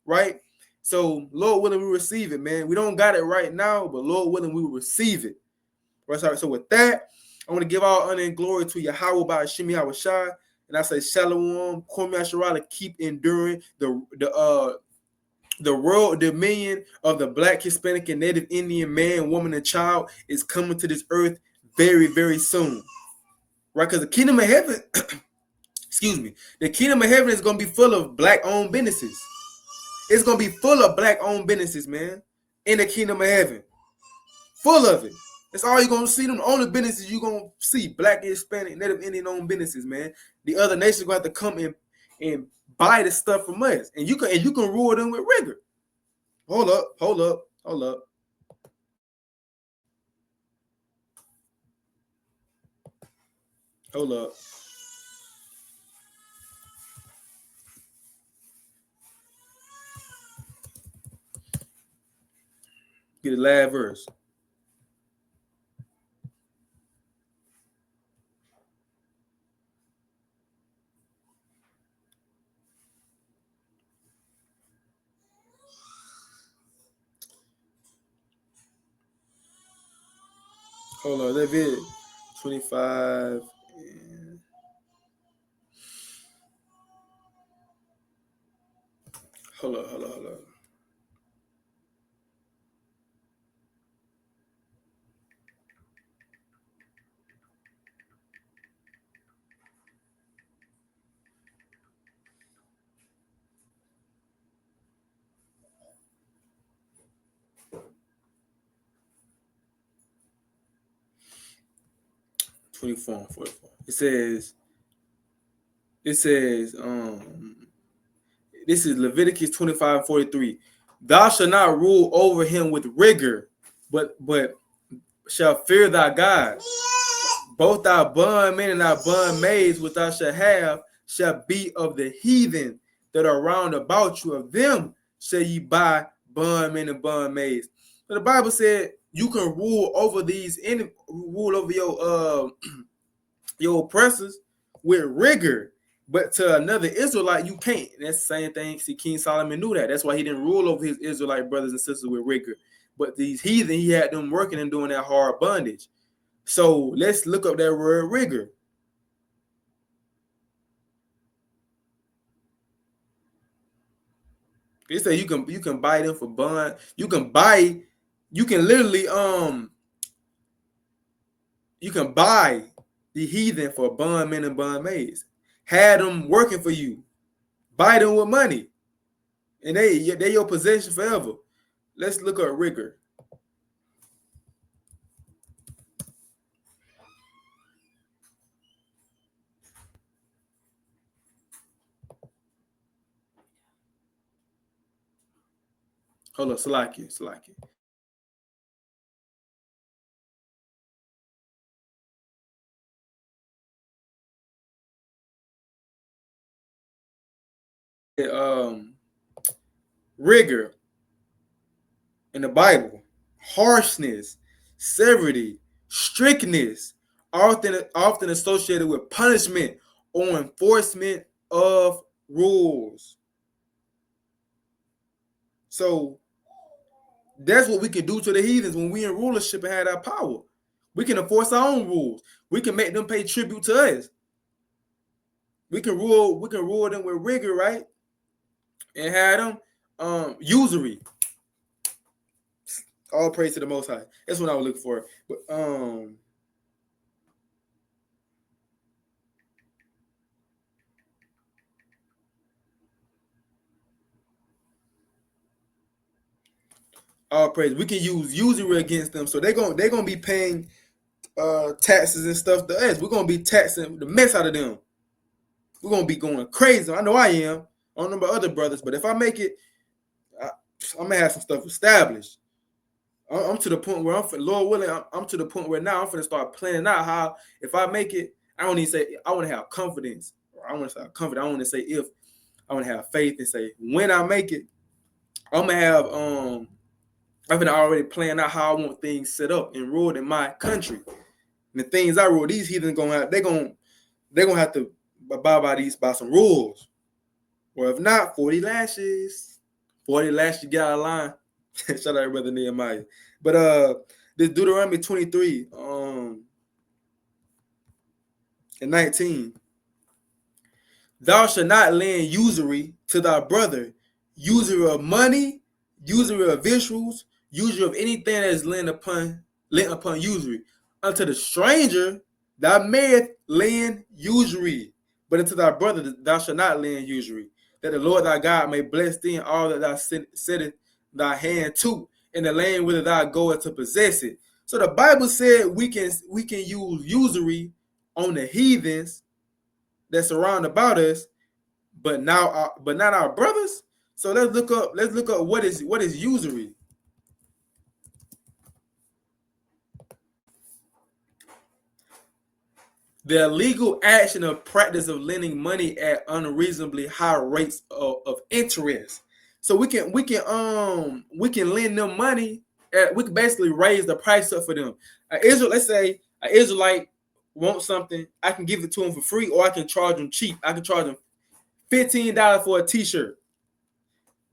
right? So Lord willing, we receive it, man. We don't got it right now, but Lord willing, we will receive it. Right? So with that, I want to give all honor and glory to Yahweh by Shemi Awashai. And I say Shalom, Kwame Asherah, keep enduring the world dominion of the Black, Hispanic, and Native Indian man, woman, and child is coming to this earth very, very soon. Right? Because the kingdom of heaven, excuse me, the kingdom of heaven is going to be full of Black-owned businesses. It's going to be full of Black-owned businesses, man, in the kingdom of heaven. Full of it. That's all you're going to see. Them only businesses you're going to see. Black, Hispanic, Native Indian-owned businesses, man. The other nations going to have to come in and buy the stuff from us. And you can rule them with rigor. Hold up. Get the last verse. Hold on, that vid 25. Hold on. "24 and 44. It says, this is Leviticus 25 and 43. Thou shalt not rule over him with rigor, but shall fear thy God. Both thy bondmen and thy bondmaids which thou shalt have shall be of the heathen that are round about you. Of them shall ye buy bondmen and bondmaids." So the Bible said you can rule over rule over your oppressors with rigor, but to another Israelite you can't. That's the same thing. See, King Solomon knew that. That's why he didn't rule over his Israelite brothers and sisters with rigor. But these heathen, he had them working and doing that hard bondage. So let's look up that word rigor. They say you can buy them for bond. You can literally you can buy the heathen for bondmen and bondmaids. Had them working for you. Buy them with money. And they your possession forever. Let's look up rigor. Hold up, Salaki. Rigor in the Bible, harshness, severity, strictness, often associated with punishment or enforcement of rules. So that's what we can do to the heathens when we in rulership and have that power. We can enforce our own rules. We can make them pay tribute to us. We can rule them with rigor, right? And have them usury. All praise to the Most High. That's what I was looking for. But all praise. We can use usury against them, so they're gonna be paying taxes and stuff to us. We're gonna be taxing the mess out of them. We're gonna be going crazy. I know I am. I don't know about other brothers, but if I make it, I'm gonna have some stuff established. I'm to the point where Lord willing, I'm to the point where now I'm gonna start planning out how if I make it, I don't even say I want to have confidence. I want to say confidence. I want to say if I want to have faith and say, when I make it, I'm gonna have I've been already planning out how I want things set up and ruled in my country. And the things I rule, these heathens they're gonna have to abide by some rules. Or if not, 40 lashes. 40 lashes, get out of line. Shout out to Brother Nehemiah. But this Deuteronomy 23 and 19. Thou shalt not lend usury to thy brother, usury of money, usury of victuals, usury of anything that is lent upon usury. Unto the stranger thou mayest lend usury, but unto thy brother thou shalt not lend usury, that the Lord thy God may bless thee in all that thou settest thy hand to, in the land whither thou goest to possess it. So the Bible said we can use usury on the heathens that surround about us, but not our brothers. So let's look up what is usury. The illegal action of practice of lending money at unreasonably high rates of interest. So we can lend them money. We can basically raise the price up for them. Let's say an Israelite wants something, I can give it to him for free, or I can charge them cheap. I can charge them $15 for a T-shirt.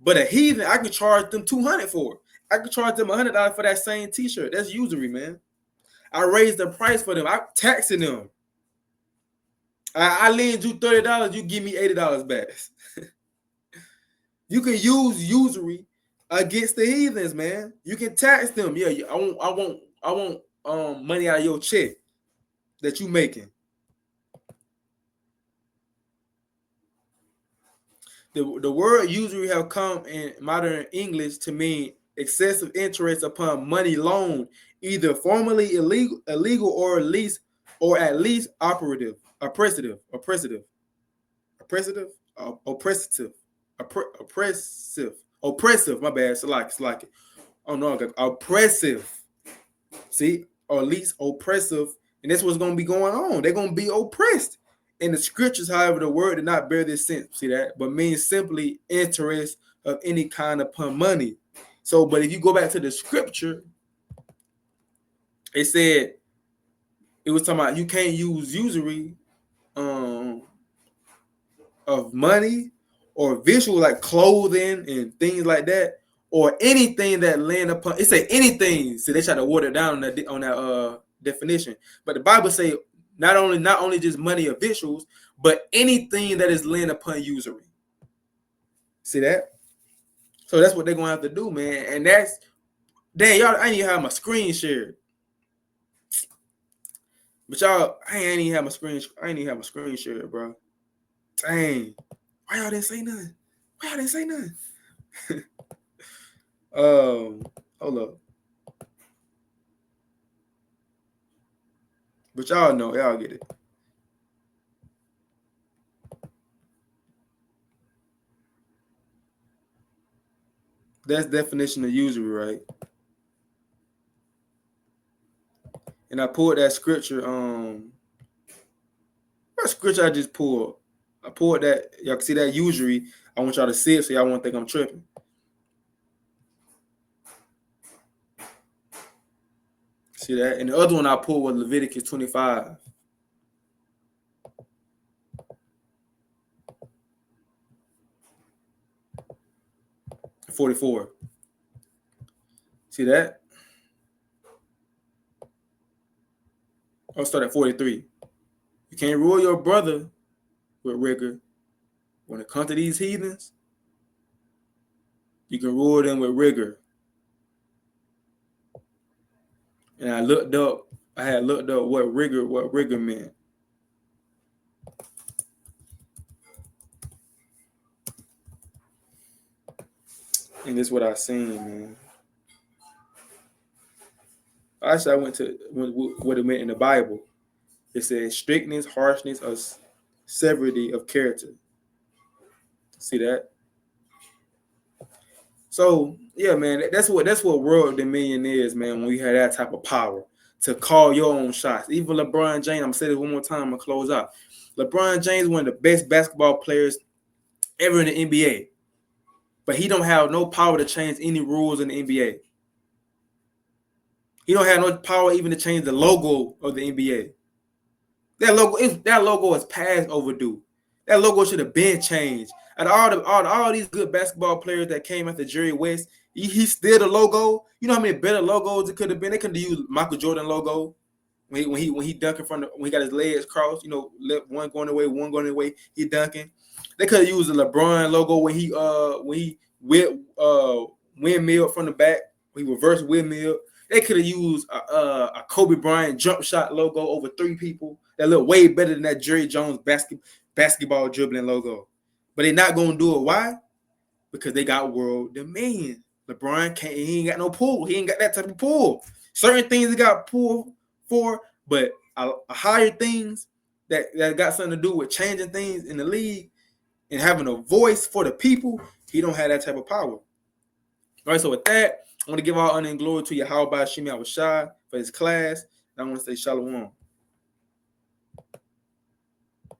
But a heathen, I can charge them $200 for it. I can charge them $100 for that same T-shirt. That's usury, man. I raise the price for them. I'm taxing them. I lend you $30, you give me $80 back. You can use usury against the heathens, man. You can tax them. Yeah, I want money out of your check that you making. The word usury have come in modern English to mean excessive interest upon money loan, either formally illegal or at least operative, oppressive. My bad. So like it. Oh no, oppressive. See, or at least oppressive, and that's what's gonna be going on. They're gonna be oppressed. In the scriptures, however, the word did not bear this sense. See that, but means simply interest of any kind upon money. So, but if you go back to the scripture, it said it was talking about you can't use usury of money or visual like clothing and things like that, or anything that land upon. It say anything. So they try to water it down on that definition. But the Bible say not only just money or visuals, but anything that is land upon usury. See that? So that's what they're gonna have to do, man. And that's dang, y'all. I ain't even have my screen shared. But y'all, I ain't even have my screen shared, bro. Dang. Why y'all didn't say nothing? Hold up. But y'all know, y'all get it. That's definition of usury, right? And I pulled that scripture. What scripture I just pulled? I pulled that. Y'all can see that usury. I want y'all to see it so y'all won't think I'm tripping. See that? And the other one I pulled was Leviticus 25. 44. See that? I'll start at 43. You can't rule your brother with rigor. When it comes to these heathens, you can rule them with rigor. And I had looked up what rigor meant. And this is what I seen, man. Actually, I went to what it meant in the Bible. It says strictness, harshness, or severity of character. See that? So yeah, man, that's what world dominion is, man. When we have that type of power to call your own shots. Even LeBron James, I'm gonna say this one more time, I'm gonna close out. LeBron James, one of the best basketball players ever in the NBA. But he don't have no power to change any rules in the NBA. He don't have no power even to change the logo of the NBA. That logo is past overdue. That logo should have been changed. And all these good basketball players that came after Jerry West, he's still the logo. You know how many better logos it could have been? They could have used Michael Jordan logo when he dunking when he got his legs crossed. You know, one going away, one going away. He dunking. They could have used the LeBron logo when he windmill from the back. When he reverse windmill. They could have used a Kobe Bryant jump shot logo over 3 people. That look way better than that Jerry Jones basketball dribbling logo. But they're not going to do it. Why? Because they got world dominion. LeBron can't. He ain't got no pull. He ain't got that type of pull. Certain things he got pull for, but higher things that got something to do with changing things in the league and having a voice for the people, he don't have that type of power. All right, so with that, I want to give all honor and glory to Yahweh Shemi Awashai for his class. And I want to say shalom.